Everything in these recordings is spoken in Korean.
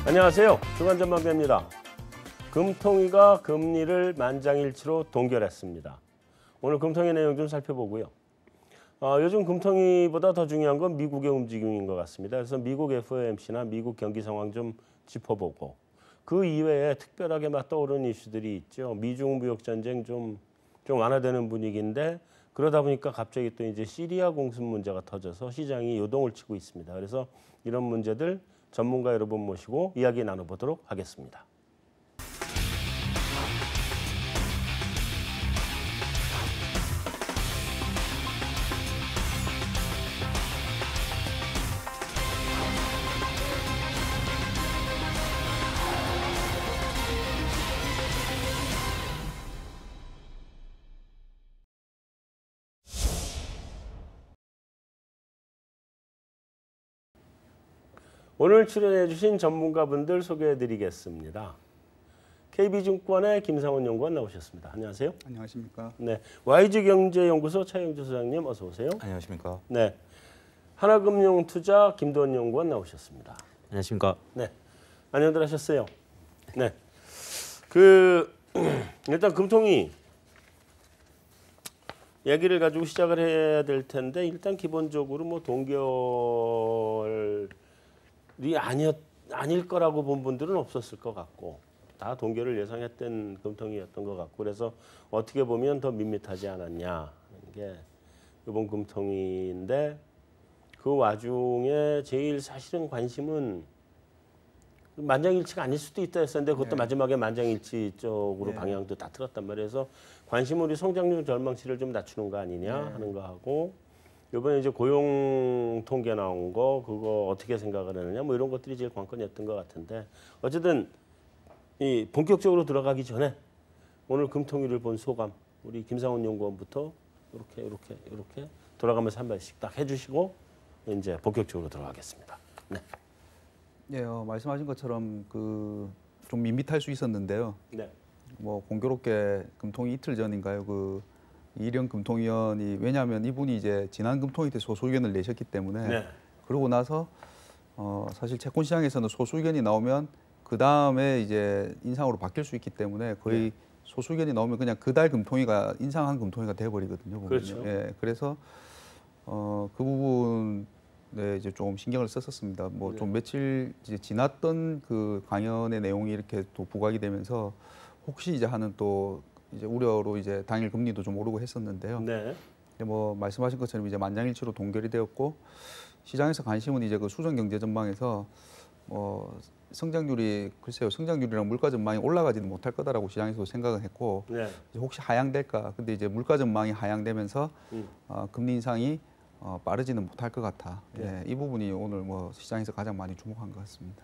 안녕하세요. 주간전망대입니다. 금통위가 금리를 만장일치로 동결했습니다. 오늘 금통위 내용 좀 살펴보고요. 요즘 금통위보다 더 중요한 건 미국의 움직임인 것 같습니다. 그래서 미국 FOMC나 미국 경기 상황 좀 짚어보고 그 이외에 특별하게 막 떠오르는 이슈들이 있죠. 미중 무역 전쟁 좀 완화되는 분위기인데 그러다 보니까 갑자기 또 이제 시리아 공습 문제가 터져서 시장이 요동을 치고 있습니다. 그래서 이런 문제들 전문가 여러분 모시고 이야기 나눠보도록 하겠습니다. 오늘 출연해 주신 전문가분들 소개해 드리겠습니다. KB증권의 김상원 연구원 나오셨습니다. 안녕하세요. 안녕하십니까. 네, YG경제연구소 차영주 소장님 어서 오세요. 안녕하십니까. 네, 하나금융투자 김도원 연구원 나오셨습니다. 안녕하십니까. 네, 안녕들 하셨어요. 네, 일단 금통위 얘기를 가지고 시작을 해야 될 텐데 일단 기본적으로 뭐 동결이 아닐 거라고 본 분들은 없었을 것 같고 다 동결을 예상했던 금통위였던 것 같고 그래서 어떻게 보면 더 밋밋하지 않았냐 하는 게 이번 금통위인데 그 와중에 제일 사실은 관심은 만장일치가 아닐 수도 있다 했었는데 그것도 마지막에 만장일치 쪽으로 방향도 다 틀었단 말이에요. 그래서 관심은 우리 성장률 절망치를 좀 낮추는 거 아니냐 하는 거 하고 이번에 이제 고용 통계 나온 거 그거 어떻게 생각을 하느냐 뭐 이런 것들이 제일 관건이었던 것 같은데 어쨌든 이 본격적으로 들어가기 전에 오늘 금통위를 본 소감 우리 김상원 연구원부터 이렇게 돌아가면서 한 말씩 딱 해주시고 이제 본격적으로 들어가겠습니다. 네. 예, 말씀하신 것처럼 좀 밋밋할 수 있었는데요. 네. 뭐 공교롭게 금통위 이틀 전인가요? 이령 금통위원이 왜냐하면 이분이 이제 지난 금통위 때 소수 의견을 내셨기 때문에 그러고 나서 사실 채권 시장에서는 소수 의견이 나오면 그 다음에 이제 인상으로 바뀔 수 있기 때문에 거의 소수 의견이 나오면 그냥 그달 금통위가 인상한 금통위가 돼버리거든요. 보면요. 그렇죠. 예, 그래서 그 부분에 이제 조금 신경을 썼었습니다. 뭐 좀 며칠 이제 지났던 그 강연의 내용이 이렇게 또 부각이 되면서 혹시 이제 하는 또 이제 우려로 이제 당일 금리도 좀 오르고 했었는데요. 네. 뭐 말씀하신 것처럼 이제 만장일치로 동결이 되었고 시장에서 관심은 이제 그 수정 경제 전망에서 성장률이랑 물가 전망이 올라가지는 못할 거다라고 시장에서 생각을 했고 이제 혹시 하향될까? 근데 이제 물가 전망이 하향되면서 금리 인상이 빠르지는 못할 것 같아. 이 부분이 오늘 뭐 시장에서 가장 많이 주목한 것 같습니다.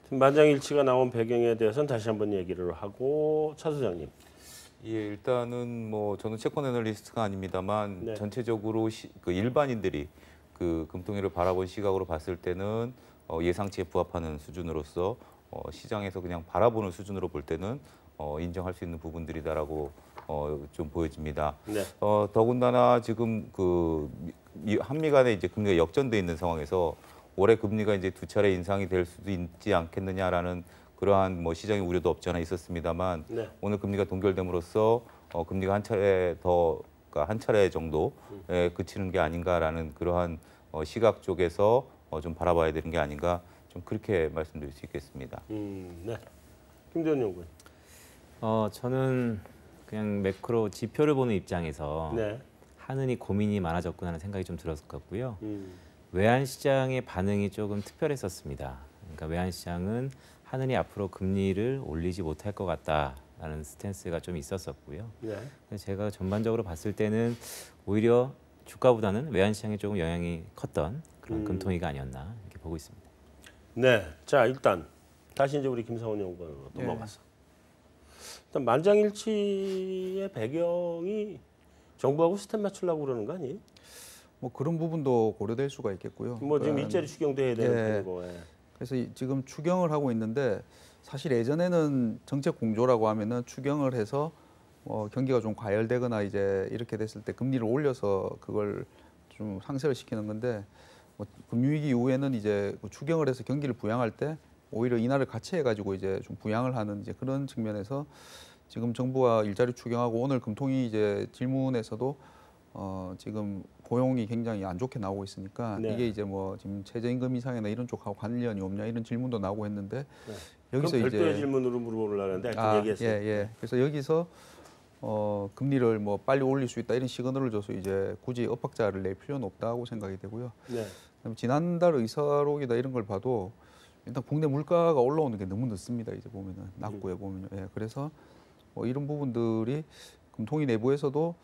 만장일치가 나온 배경에 대해서는 다시 한번 얘기를 하고 차 소장님. 예, 일단은 뭐 저는 채권 애널리스트가 아닙니다만 전체적으로 일반인들이 그 금통위를 바라본 시각으로 봤을 때는 예상치에 부합하는 수준으로서 시장에서 그냥 바라보는 수준으로 볼 때는 인정할 수 있는 부분들이다라고 좀 보여집니다. 더군다나 지금 한미 간에 이제 금리가 역전돼 있는 상황에서 올해 금리가 이제 두 차례 인상이 될 수도 있지 않겠느냐라는 그러한 뭐 시장의 우려도 없지 않아 있었습니다만 오늘 금리가 동결됨으로써 금리가 한 차례 정도에 그치는 게 아닌가라는 그러한 시각 쪽에서 좀 바라봐야 되는 게 아닌가 좀 그렇게 말씀드릴 수 있겠습니다. 네. 김대원 연구원. 저는 그냥 매크로 지표를 보는 입장에서 하느니 고민이 많아졌구나 하는 생각이 좀 들었었고요. 외환 시장의 반응이 조금 특별했었습니다. 그러니까 외환 시장은 하느니 앞으로 금리를 올리지 못할 것 같다라는 스탠스가 좀 있었었고요. 그래서 제가 전반적으로 봤을 때는 오히려 주가보다는 외환 시장에 조금 영향이 컸던 그런 금통위가 아니었나 이렇게 보고 있습니다. 네, 자 일단 다시 이제 우리 김상원 연구원으로 넘어가서 일단 만장일치의 배경이 정부하고 스텝 맞추려고 그러는 거 아니에요? 뭐 그런 부분도 고려될 수가 있겠고요. 뭐 지금 일자리 추경도 해야 되는 거고. 그래서 지금 추경을 하고 있는데 사실 예전에는 정책 공조라고 하면은 추경을 해서 경기가 좀 과열되거나 이제 이렇게 됐을 때 금리를 올려서 그걸 좀 상쇄를 시키는 건데 뭐 금융위기 이후에는 이제 추경을 해서 경기를 부양할 때 오히려 인하를 같이 해가지고 이제 좀 부양을 하는 이제 그런 측면에서 지금 정부가 일자리 추경하고 오늘 금통위 이제 질문에서도 지금 고용이 굉장히 안 좋게 나오고 있으니까 네. 이게 이제 뭐 지금 최저임금 인상이나 이런 쪽하고 관련이 없냐 이런 질문도 나오고 했는데 네. 여기서 그럼 별도의 이제 질문으로 물어보려고 하는데 얘기했어요. 예. 그래서 여기서 금리를 뭐 빨리 올릴 수 있다 이런 시그널을 줘서 이제 굳이 엇박자를 낼 필요는 없다고 생각이 되고요. 네. 그다음에 지난달 의사록이다 이런 걸 봐도 일단 국내 물가가 올라오는 게 너무 늦습니다. 이제 보면은 낙구에 보면요. 예, 그래서 이런 부분들이 금통위 내부에서도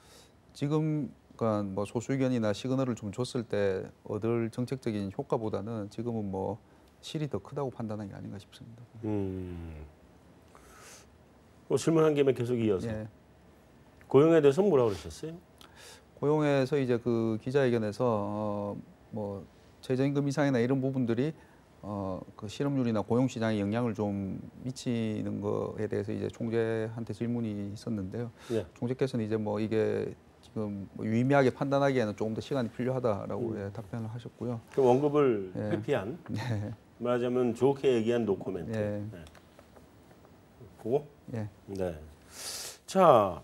지금 그러니까 뭐 소수 의견이나 시그널을 좀 줬을 때 얻을 정책적인 효과보다는 지금은 뭐 실이 더 크다고 판단한 게 아닌가 싶습니다. 질문한 김에 계속 이어서 예. 고용에 대해서 뭐라고 그러셨어요? 고용에서 이제 그 기자회견에서 뭐 최저임금 인상이나 이런 부분들이 그 실업률이나 고용 시장에 영향을 좀 미치는 거에 대해서 이제 총재한테 질문이 있었는데요. 네. 총재께서는 이제 뭐 이게 지금 뭐 유의미하게 판단하기에는 조금 더 시간이 필요하다라고 예, 답변을 하셨고요. 그 원급을 예. 회피한 예. 말하자면 좋게 얘기한 노코멘트. 예. 네. 그거? 예. 네. 자,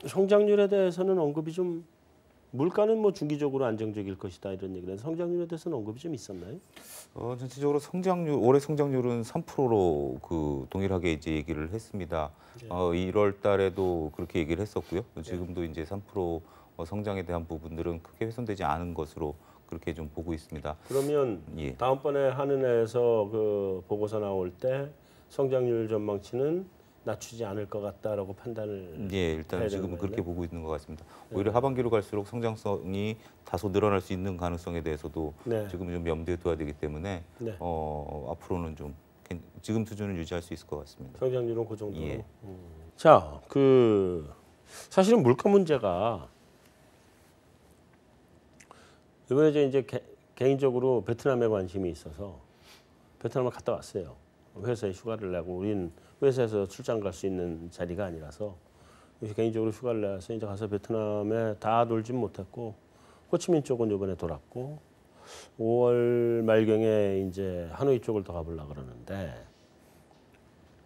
성장률에 대해서는 언급이 좀 물가는 뭐 중기적으로 안정적일 것이다 이런 얘기는 성장률에 대해서는 언급이 좀 있었나요? 전체적으로 올해 성장률은 3%로 그 동일하게 이제 얘기를 했습니다. 네. 1월 달에도 그렇게 얘기를 했었고요. 지금도 이제 3% 성장에 대한 부분들은 크게 훼손되지 않은 것으로 그렇게 좀 보고 있습니다. 그러면 예. 다음번에 한은에서 그 보고서 나올 때 성장률 전망치는 낮추지 않을 것 같다라고 판단을 예, 일단 해야 지금은 되는 그렇게 거예요? 보고 있는 것 같습니다. 오히려 하반기로 갈수록 성장성이 다소 늘어날 수 있는 가능성에 대해서도 네. 지금 좀 염두에 둬야 되기 때문에 네. 앞으로는 좀 지금 수준을 유지할 수 있을 것 같습니다. 성장률은 그 정도로. 예. 자, 그 사실은 물가 문제가 이번에 이제 개인적으로 베트남에 관심이 있어서 베트남을 갔다 왔어요. 회사에 휴가를 내고 우린 회사에서 출장 갈 수 있는 자리가 아니라서 개인적으로 휴가를 내서 이제 가서 베트남에 다 돌진 못했고 호치민 쪽은 이번에 돌았고 5월 말경에 이제 하노이 쪽을 더 가보려고 그러는데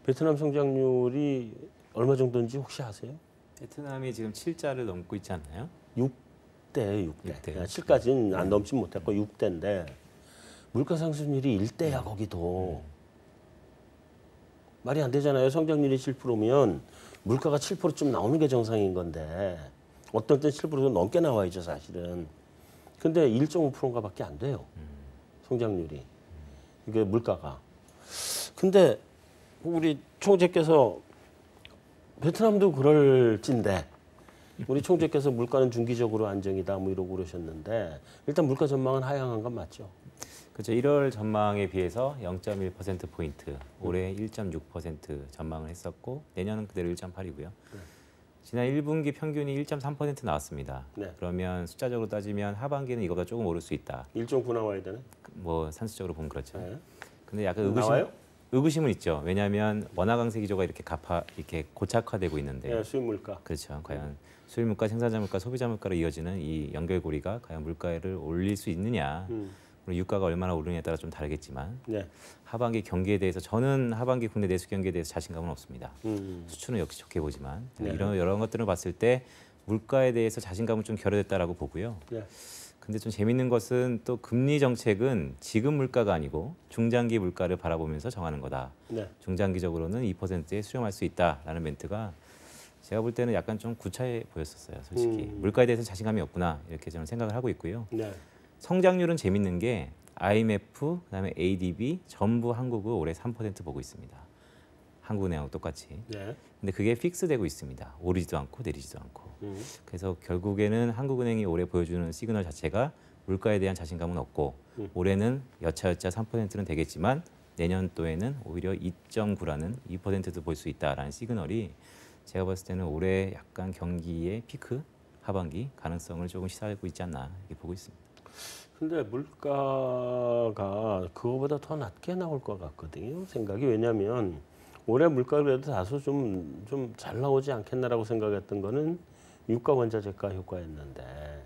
베트남 성장률이 얼마 정도인지 혹시 아세요? 베트남이 지금 7자를 넘고 있지 않나요? 6대. 6대. 7까지는 안 넘지 못했고 6대인데 물가 상승률이 1대야 거기도. 말이 안 되잖아요. 성장률이 7%면 물가가 7%쯤 나오는 게 정상인 건데 어떤 때는 7%도 넘게 나와야죠 사실은. 근데 1.5%가 밖에 안 돼요. 성장률이. 이게 물가가. 근데 우리 총재께서 베트남도 그럴 찐데 우리 총재께서 물가는 중기적으로 안정이다 뭐 이러고 그러셨는데 일단 물가 전망은 하향한 건 맞죠? 그렇죠. 1월 전망에 비해서 0.1%포인트, 올해 1.6% 전망을 했었고 내년은 그대로 1.8이고요. 지난 1분기 평균이 1.3% 나왔습니다. 네. 그러면 숫자적으로 따지면 하반기는 이거보다 조금 오를 수 있다. 1.9 나와야 되네. 뭐 산수적으로 보면 그렇죠. 네. 근데 약간 의구심은 있죠. 왜냐하면 원화 강세 기조가 이렇게 고착화되고 있는데. 네, 수입 물가. 그렇죠. 과연 수입 물가, 생산자 물가, 소비자 물가로 이어지는 이 연결고리가 과연 물가를 올릴 수 있느냐. 물론 유가가 얼마나 오르느냐에 따라 좀 다르겠지만 네. 하반기 경기에 대해서 저는 하반기 국내 내수 경기에 대해서 자신감은 없습니다. 수출은 역시 좋게 보지만 네. 이런 여러 것들을 봤을 때 물가에 대해서 자신감은 좀 결여됐다라고 보고요. 네. 근데 좀 재밌는 것은 또 금리 정책은 지금 물가가 아니고 중장기 물가를 바라보면서 정하는 거다. 네. 중장기적으로는 2%에 수렴할 수 있다라는 멘트가 제가 볼 때는 약간 좀 구차해 보였었어요. 솔직히 물가에 대해서 자신감이 없구나 이렇게 저는 생각을 하고 있고요. 네. 성장률은 재밌는 게 IMF, 그다음에 ADB 전부 한국을 올해 3% 보고 있습니다. 한국은행하고 똑같이. 네. 근데 그게 픽스되고 있습니다. 오르지도 않고 내리지도 않고. 그래서 결국에는 한국은행이 올해 보여주는 시그널 자체가 물가에 대한 자신감은 없고 올해는 여차여차 3%는 되겠지만 내년도에는 오히려 2.9라는 2%도 볼 수 있다라는 시그널이 제가 봤을 때는 올해 약간 경기의 피크 하반기 가능성을 조금 시사하고 있지 않나 이렇게 보고 있습니다. 근데 물가가 그거보다 더 낮게 나올 것 같거든요. 생각이. 왜냐하면 올해 물가가 그래도 다소 좀 잘 나오지 않겠나라고 생각했던 거는 유가 원자재가 효과였는데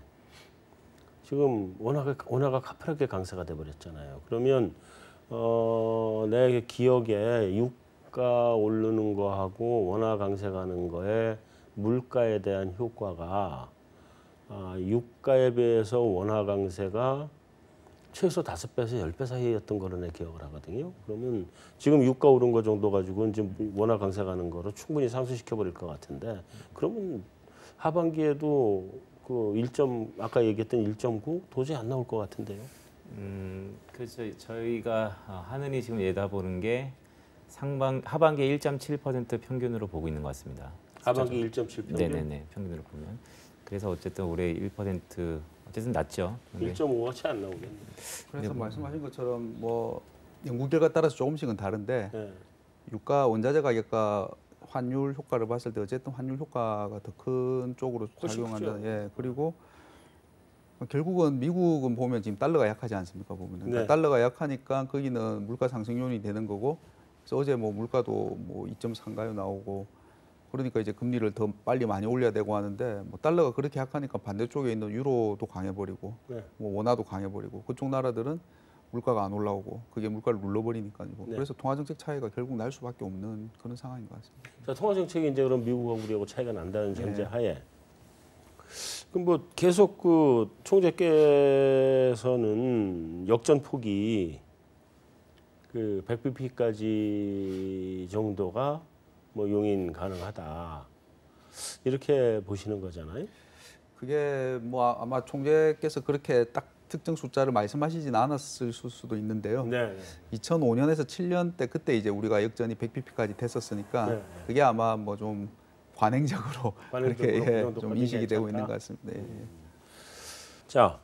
지금 원화가 가파르게 강세가 돼 버렸잖아요. 그러면 내 기억에 유가 오르는 거하고 원화 강세 가는 거에 물가에 대한 효과가 유가에 비해서 원화 강세가 최소 5배에서 10배 사이였던 거로 내 기억을 하거든요. 그러면 지금 유가 오른 거 정도 가지고는 지금 원화 강세 가는 거로 충분히 상쇄시켜 버릴 것 같은데, 그러면 하반기에도 그 아까 얘기했던 1.9 도저히 안 나올 것 같은데요. 그래서 저희가 하느니 지금 내다보는 게 하반기에 1.7% 평균으로 보고 있는 것 같습니다. 하반기 1.7 평균? 네네네, 평균으로 보면. 그래서 어쨌든 올해 1% 어쨌든 낮죠. 1.5가 채 안 나오겠네요. 그래서 말씀하신 것처럼 뭐 연구 결과 따라서 조금씩은 다른데 네. 유가 원자재 가격과 환율 효과를 봤을 때 어쨌든 환율 효과가 더 큰 쪽으로 작용한다. 예. 그리고 결국은 미국은 보면 지금 달러가 약하지 않습니까? 보면 그러니까 네. 달러가 약하니까 거기는 물가 상승 요인이 되는 거고. 그래서 어제 뭐 물가도 뭐 2.3가요 나오고. 그러니까 이제 금리를 더 빨리 많이 올려야 되고 하는데 뭐 달러가 그렇게 약하니까 반대쪽에 있는 유로도 강해버리고 네. 뭐 원화도 강해버리고 그쪽 나라들은 물가가 안 올라오고 그게 물가를 눌러버리니까요. 네. 그래서 통화정책 차이가 결국 날 수밖에 없는 그런 상황인 것 같습니다. 자, 통화정책이 이제 그럼 미국하고 우리하고 차이가 난다는 전제 하에, 그럼 뭐 계속 그 총재께서는 역전 폭이 그 100bp까지 정도가 뭐 용인 가능하다 이렇게 보시는 거잖아요. 그게 뭐 아마 총재께서 그렇게 딱 특정 숫자를 말씀하시진 않았을 수도 있는데요. 네. 2005년에서 7년 때 그때 이제 우리가 역전이 100bp까지 됐었으니까 네. 그게 아마 뭐 좀 관행적으로 그렇게 그 좀 인식이 되고 있는 것 같습니다. 예. 자,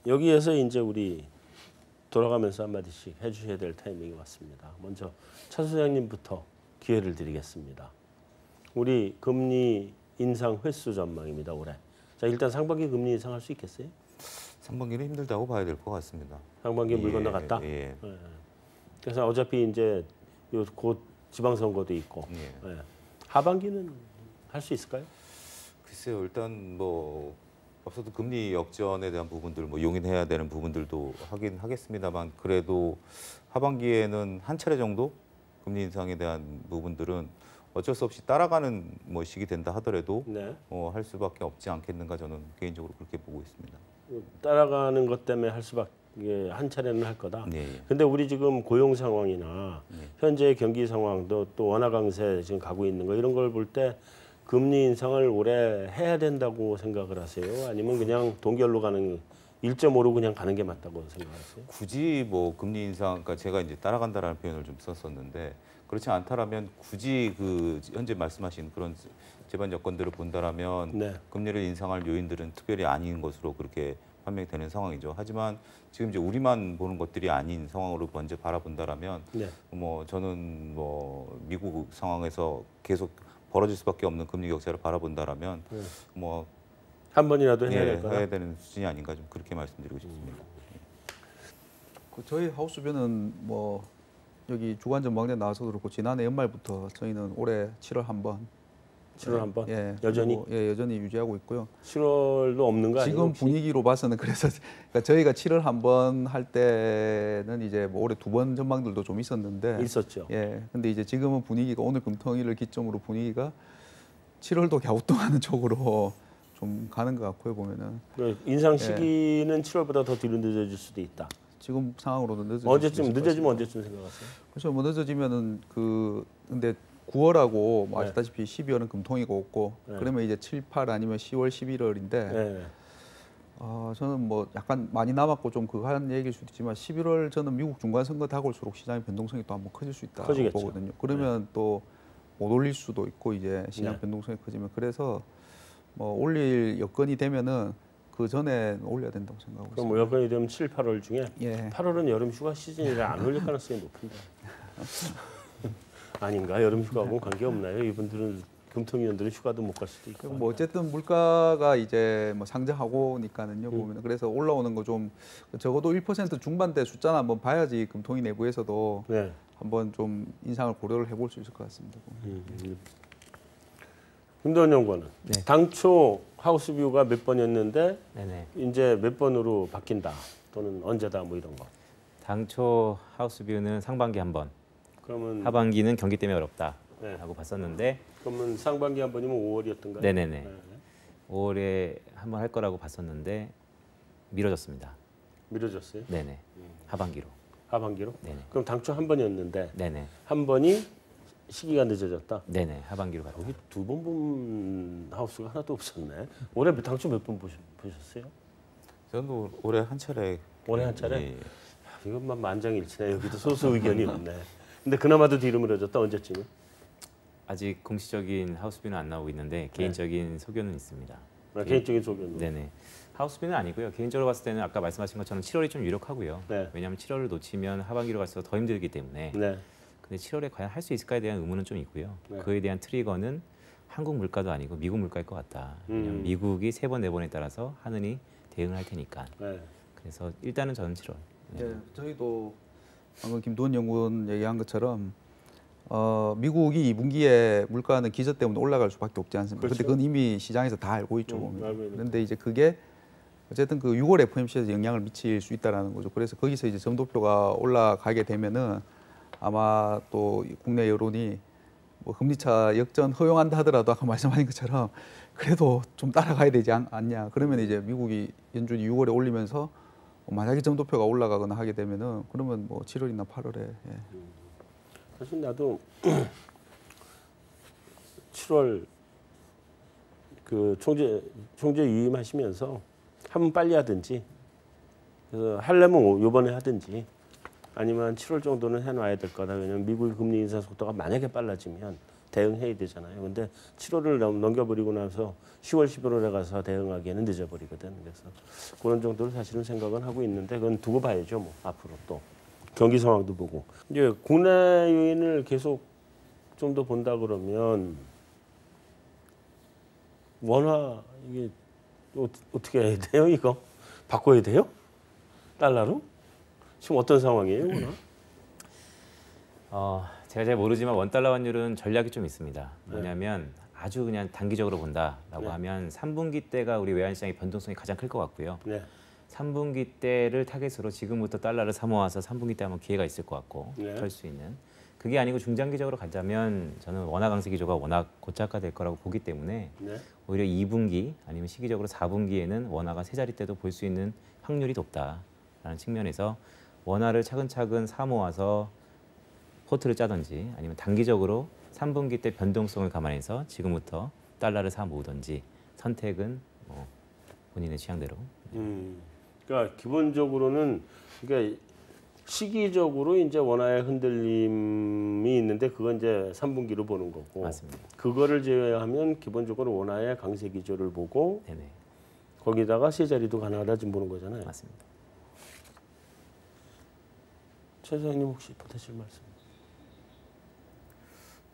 여기에서 이제 우리 돌아가면서 한마디씩 해주셔야 될 타이밍이 왔습니다. 먼저 차 소장님부터 기회를 드리겠습니다. 우리 금리 인상 횟수 전망입니다. 올해. 자, 일단 상반기 금리 인상할 수 있겠어요? 상반기는 힘들다고 봐야 될 것 같습니다. 상반기 물 건너갔다. 예. 예. 그래서 어차피 이제 곧 지방선거도 있고, 예. 예. 하반기는 할 수 있을까요? 글쎄요, 일단 뭐 앞서도 금리 역전에 대한 부분들, 뭐 용인해야 되는 부분들도 하긴 하겠습니다만, 그래도 하반기에는 한 차례 정도 금리 인상에 대한 부분들은 어쩔 수 없이 따라가는 뭐 시기 된다 하더라도 네. 할 수밖에 없지 않겠는가, 저는 개인적으로 그렇게 보고 있습니다. 따라가는 것 때문에 할 수밖에, 한 차례는 할 거다. 네. 근데 우리 지금 고용 상황이나 현재 경기 상황도 또 원화 강세 지금 가고 있는 거 이런 걸 볼 때 금리 인상을 올해 해야 된다고 생각을 하세요? 아니면 그냥 동결로 가는 1.5로 그냥 가는 게 맞다고 생각하세요? 굳이 뭐 금리 인상, 그러니까 제가 이제 따라간다라는 표현을 좀 썼었는데, 그렇지 않다라면 굳이 그 현재 말씀하신 그런 제반 여건들을 본다라면 네. 금리를 인상할 요인들은 특별히 아닌 것으로 그렇게 판명이 되는 상황이죠. 하지만 지금 이제 우리만 보는 것들이 아닌 상황으로 먼저 바라본다라면 네. 뭐 저는 뭐 미국 상황에서 계속 벌어질 수밖에 없는 금리 격차를 바라본다라면 뭐 한 번이라도 해야 될 거다. 해야 되는 수준이 아닌가, 좀 그렇게 말씀드리고 싶습니다. 저희 하우스변은 뭐 여기 주간 전망대 나와서 그렇고 지난해 연말부터 저희는 올해 7월 한번 7월 한 번? 예, 여전히? 예, 여전히 유지하고 있고요. 7월도 없는 거 아니에요? 지금 혹시? 분위기로 봐서는 그래서 그러니까 저희가 7월 한 번 할 때는 이제 뭐 올해 2번 전망들도 좀 있었는데 있었죠. 예. 근데 이제 지금은 분위기가 오늘 금통일을 기점으로 분위기가 7월도 갸우뚱하는 쪽으로 좀 가는 것 같고요, 보면은. 그 인상 시기는 7월보다 더 뒤로 늦어질 수도 있다. 지금 상황으로는 늦어지면 언제쯤 생각하세요? 그래서 뭐 늦어지면은 근데 9월하고 뭐 네. 아시다시피 12월은 금통이고 없고 네. 그러면 이제 7, 8 아니면 10월, 11월인데 네. 저는 뭐 약간 많이 남았고 좀 그거 하는 얘기일 수도 있지만 11월 저는 미국 중간 선거 다가올수록 시장의 변동성이 또 한번 커질 수 있다고 커지겠죠. 보거든요. 그러면 또 못 올릴 수도 있고 이제 시장 네. 변동성이 커지면 그래서 뭐 올릴 여건이 되면은 그 전에 올려야 된다고 생각하고 그럼 있습니다. 뭐 여건이 되면 7, 8월 중에 예. 8월은 여름 휴가 시즌이라 안 올릴 가능성이 높은데. 아닌가? 여름 휴가하고 관계 없나요? 이분들은 금통위원들은 휴가도 못 갈 수도 있고. 뭐 어쨌든 물가가 이제 뭐 상장하고니까는요 보면 그래서 올라오는 거 좀 적어도 1% 중반대 숫자는 한번 봐야지 금통위 내부에서도 네. 한번 좀 인상을 고려를 해볼 수 있을 것 같습니다. 김도원 연구원은 네. 당초 하우스뷰가 몇 번이었는데 네네. 이제 몇 번으로 바뀐다 또는 언제다 뭐 이런 거. 당초 하우스뷰는 상반기 한 번, 그러면 하반기는 경기 때문에 어렵다라고 네. 봤었는데 그러면 상반기 한 번이면 5월이었던가요? 네네네. 네. 5월에 한 번 할 거라고 봤었는데 미뤄졌습니다. 미뤄졌어요? 네네. 하반기로. 하반기로? 네네. 그럼 당초 한 번이었는데 네네. 한 번이 시기가 늦어졌다. 네네. 하반기로 갔다. 여기 두 번 본 하우스가 하나도 없었네. 올해 당초 몇 번 보셨어요? 저는 올해 한 차례. 올해 한 차례? 예. 이것만 만장일치네. 여기도 소수 의견이 없네. 근데 그나마도 뒤로 미뤄졌다. 언제쯤? 아직 공식적인 하우스뷰는 안 나오고 있는데 개인적인 소견은 있습니다. 개인적인 소견. 네네. 하우스뷰는 아니고요. 개인적으로 봤을 때는 아까 말씀하신 것처럼 7월이 좀 유력하고요. 네. 왜냐하면 7월을 놓치면 하반기로 갈수록 더 힘들기 때문에. 네. 근데 7월에 과연 할 수 있을까에 대한 의문은 좀 있고요. 네. 그에 대한 트리거는 한국 물가도 아니고 미국 물가일 것 같다. 왜냐하면 미국이 3번, 4번에 따라서 하느니 대응을 할 테니까. 네. 그래서 일단은 저는 7월. 네. 네, 저희도 방금 김도원 연구원 얘기한 것처럼 미국이 2분기에 물가는 기저 때문에 올라갈 수밖에 없지 않습니까? 그렇죠. 근데 그건 이미 시장에서 다 알고 있죠. 보면. 알고 있는 그런데 이제 그게 어쨌든 그 6월 FOMC에서 영향을 미칠 수 있다라는 거죠. 그래서 거기서 이제 점도표가 올라가게 되면은 아마 또 국내 여론이 뭐 금리차 역전 허용한다 하더라도 아까 말씀하신 것처럼 그래도 좀 따라가야 되지 않냐. 그러면 이제 미국이 연준이 6월에 올리면서 만약에 점도표가 올라가거나 하게 되면은 그러면 뭐 7월이나 8월에 예. 사실 나도 7월 그 총재 유임하시면서 하면 빨리 하든지 그래서 하려면 이번에 하든지 아니면 7월 정도는 해놔야 될 거다. 왜냐하면 미국의 금리 인상 속도가 만약에 빨라지면 대응해야 되잖아요. 근데 7월을 넘겨버리고 나서 10월, 11월에 가서 대응하기에는 늦어버리거든. 그래서 그런 정도로 사실은 생각은 하고 있는데 그건 두고 봐야죠. 뭐 앞으로 또 경기 상황도 보고 이제 국내 요인을 계속 좀 더 본다 그러면 원화 이게 어떻게 해야 돼요? 이거 바꿔야 돼요? 달러로? 지금 어떤 상황이에요, 원화? 제가 잘 모르지만 원달러 환율은 전략이 좀 있습니다. 뭐냐면 아주 그냥 단기적으로 본다라고 하면 3분기 때가 우리 외환시장의 변동성이 가장 클 것 같고요. 네. 3분기 때를 타겟으로 지금부터 달러를 사모아서 3분기 때 한번 기회가 있을 것 같고 털 수 있는. 그게 아니고 중장기적으로 가자면 저는 원화 강세 기조가 워낙 고착화될 거라고 보기 때문에 오히려 2분기 아니면 시기적으로 4분기에는 원화가 세 자릿대도 볼 수 있는 확률이 높다라는 측면에서 원화를 차근차근 사모아서 포트를 짜든지 아니면 단기적으로 3분기 때 변동성을 감안해서 지금부터 달러를 사 모으든지 선택은 뭐 본인의 취향대로. 그러니까 기본적으로는 그러니까 시기적으로 이제 원화의 흔들림이 있는데 그건 이제 3분기로 보는 거고. 맞습니다. 그거를 제외하면 기본적으로 원화의 강세 기조를 보고 네네. 거기다가 세 자리도 가능하다 지금 보는 거잖아요. 맞습니다. 최 소장님 혹시 보태실 말씀?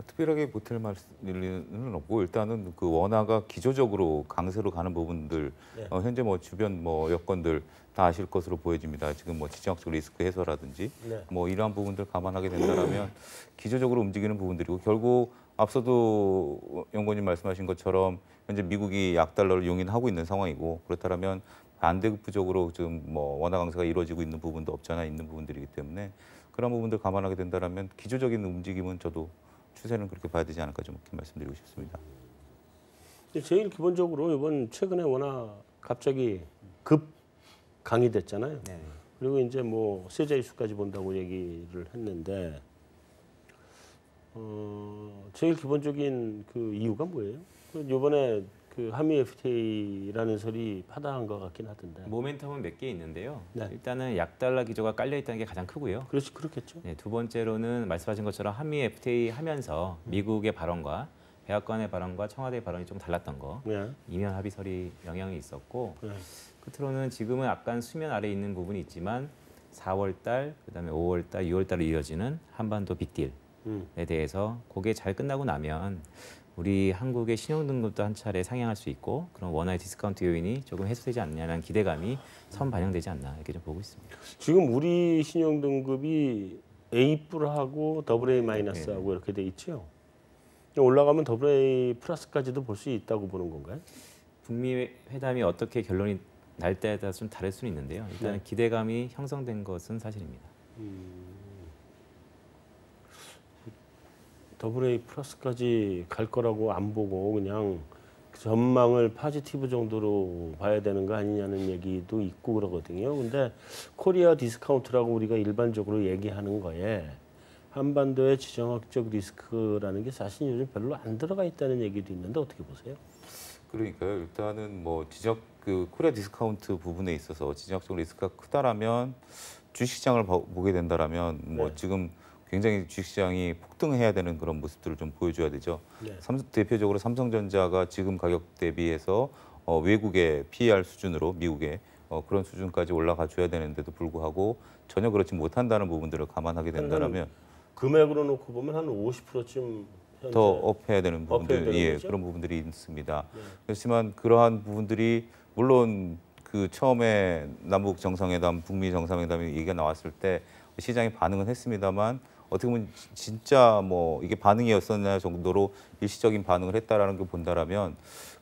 특별하게 보탤 말씀은 없고 일단은 그 원화가 기조적으로 강세로 가는 부분들 현재 뭐 주변 뭐 여건들 다 아실 것으로 보여집니다. 지금 뭐 지정학적 리스크 해소라든지 뭐 이러한 부분들 감안하게 된다면 기조적으로 움직이는 부분들이고 결국 앞서도 연구원님 말씀하신 것처럼 현재 미국이 약달러를 용인하고 있는 상황이고 그렇다면 반대급부적으로 지금 뭐 원화 강세가 이루어지고 있는 부분도 없잖아 있는 부분들이기 때문에 그런 부분들 감안하게 된다면 기조적인 움직임은 저도 추세는 그렇게 봐야 되지 않을까 좀 이렇게 말씀드리고 싶습니다. 제일 기본적으로 이번 최근에 워낙 갑자기 급 강의됐잖아요. 네. 그리고 이제 뭐 세자릿수까지 본다고 얘기를 했는데 제일 기본적인 그 이유가 뭐예요? 이번에 그 한미 FTA라는 설이 파다한 것 같긴 하던데. 모멘텀은 몇 개 있는데요. 네. 일단은 약달러 기조가 깔려 있다는 게 가장 크고요. 그렇겠죠. 네, 두 번째로는 말씀하신 것처럼 한미 FTA 하면서 미국의 발언과 백악관의 발언과 청와대의 발언이 좀 달랐던 거. 이면 합의설이 영향이 있었고 끝으로는 지금은 약간 수면 아래에 있는 부분이 있지만 4월달, 그다음에 5월달, 6월달로 이어지는 한반도 빅딜에 대해서 그게 잘 끝나고 나면 우리 한국의 신용등급도 한 차례 상향할 수 있고 그런 원화의 디스카운트 요인이 조금 해소되지 않냐는 기대감이 선 반영되지 않나 이렇게 좀 보고 있습니다. 지금 우리 신용등급이 A+하고 AA-하고 이렇게 돼 있죠. 올라가면 WA 플러스까지도 볼 수 있다고 보는 건가요? 북미 회담이 어떻게 결론이 날 때에 따라 좀 다를 수는 있는데요. 일단 네. 기대감이 형성된 것은 사실입니다. WA 플러스까지 갈 거라고 안 보고 그냥 전망을 파지티브 정도로 봐야 되는 거 아니냐는 얘기도 있고 그러거든요. 근데 코리아 디스카운트라고 우리가 일반적으로 얘기하는 거에 한반도의 지정학적 리스크라는 게 사실 요즘 별로 안 들어가 있다는 얘기도 있는데 어떻게 보세요? 그러니까요. 일단은 뭐 그 코리아 디스카운트 부분에 있어서 지정학적 리스크가 크다라면 주식시장을 보게 된다라면 뭐 네. 지금 굉장히 주식시장이 폭등해야 되는 그런 모습들을 좀 보여줘야 되죠. 네. 대표적으로 삼성전자가 지금 가격 대비해서 외국의 PER 수준으로 미국의 그런 수준까지 올라가 줘야 되는데도 불구하고 전혀 그렇지 못한다는 부분들을 감안하게 된다면 금액으로 놓고 보면 한 50%쯤 더 업해야 되는 부분들, 되는 거죠? 그런 부분들이 있습니다. 네. 그렇지만 그러한 부분들이 물론 그 처음에 남북 정상회담, 북미 정상회담이 얘기가 나왔을 때 시장이 반응은 했습니다만 어떻게 보면 진짜 뭐 이게 반응이었었냐 정도로 일시적인 반응을 했다라는 걸 본다라면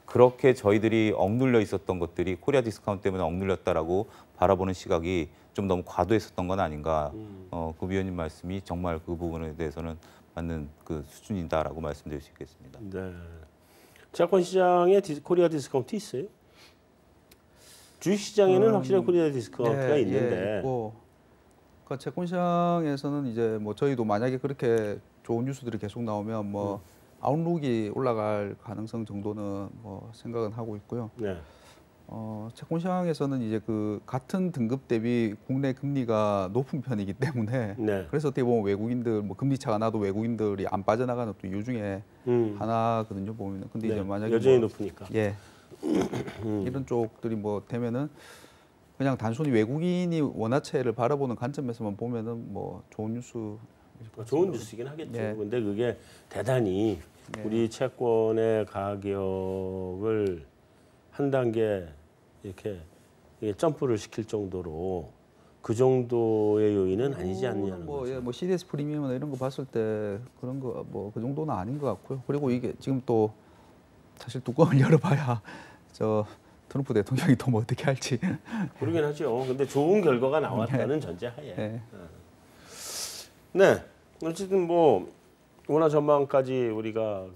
그렇게 저희들이 억눌려 있었던 것들이 코리아 디스카운트 때문에 억눌렸다라고 바라보는 시각이 좀 너무 과도했었던 건 아닌가. 그 위원님 말씀이 정말 그 부분에 대해서는 맞는 그 수준이다라고 말씀드릴 수 있겠습니다. 네. 채권 시장에 코리아 디스카운트 있어요? 주식 시장에는 확실한 코리아 디스카운트가 있는데. 있고, 그러니까 채권 시장에서는 이제 뭐 저희도 만약에 그렇게 좋은 뉴스들이 계속 나오면 뭐 아웃룩이 올라갈 가능성 정도는 뭐 생각은 하고 있고요. 네. 채권 시장에서는 이제 그 같은 등급 대비 국내 금리가 높은 편이기 때문에 네. 그래서 어떻게 보면 외국인들 뭐 금리 차가 나도 외국인들이 안 빠져나가는 또 이유 중에 하나거든요 보면은. 근데 네. 이제 만약에 여전히 뭐, 높으니까. 예. 이런 쪽들이 뭐 되면은 그냥 단순히 외국인이 원화채를 바라보는 관점에서만 보면은 뭐 좋은 뉴스. 좋은 뉴스이긴 하겠죠. 예. 근데 그게 대단히 예. 우리 채권의 가격을 한 단계 이렇게 점프를 시킬 정도로 그 정도의 요인은 아니지 않느냐는 뭐, 거죠. 예, 뭐 CDS 프리미엄이나 이런 거 봤을 때 그런 거 뭐 그 정도는 아닌 것 같고요. 그리고 이게 지금 또 사실 뚜껑을 열어봐야 저 트럼프 대통령이 또 뭐 어떻게 할지. 그러긴 하죠. 근데 좋은 결과가 나왔다는 전제하에. 예. 네. 어쨌든 뭐 원화 전망까지 우리가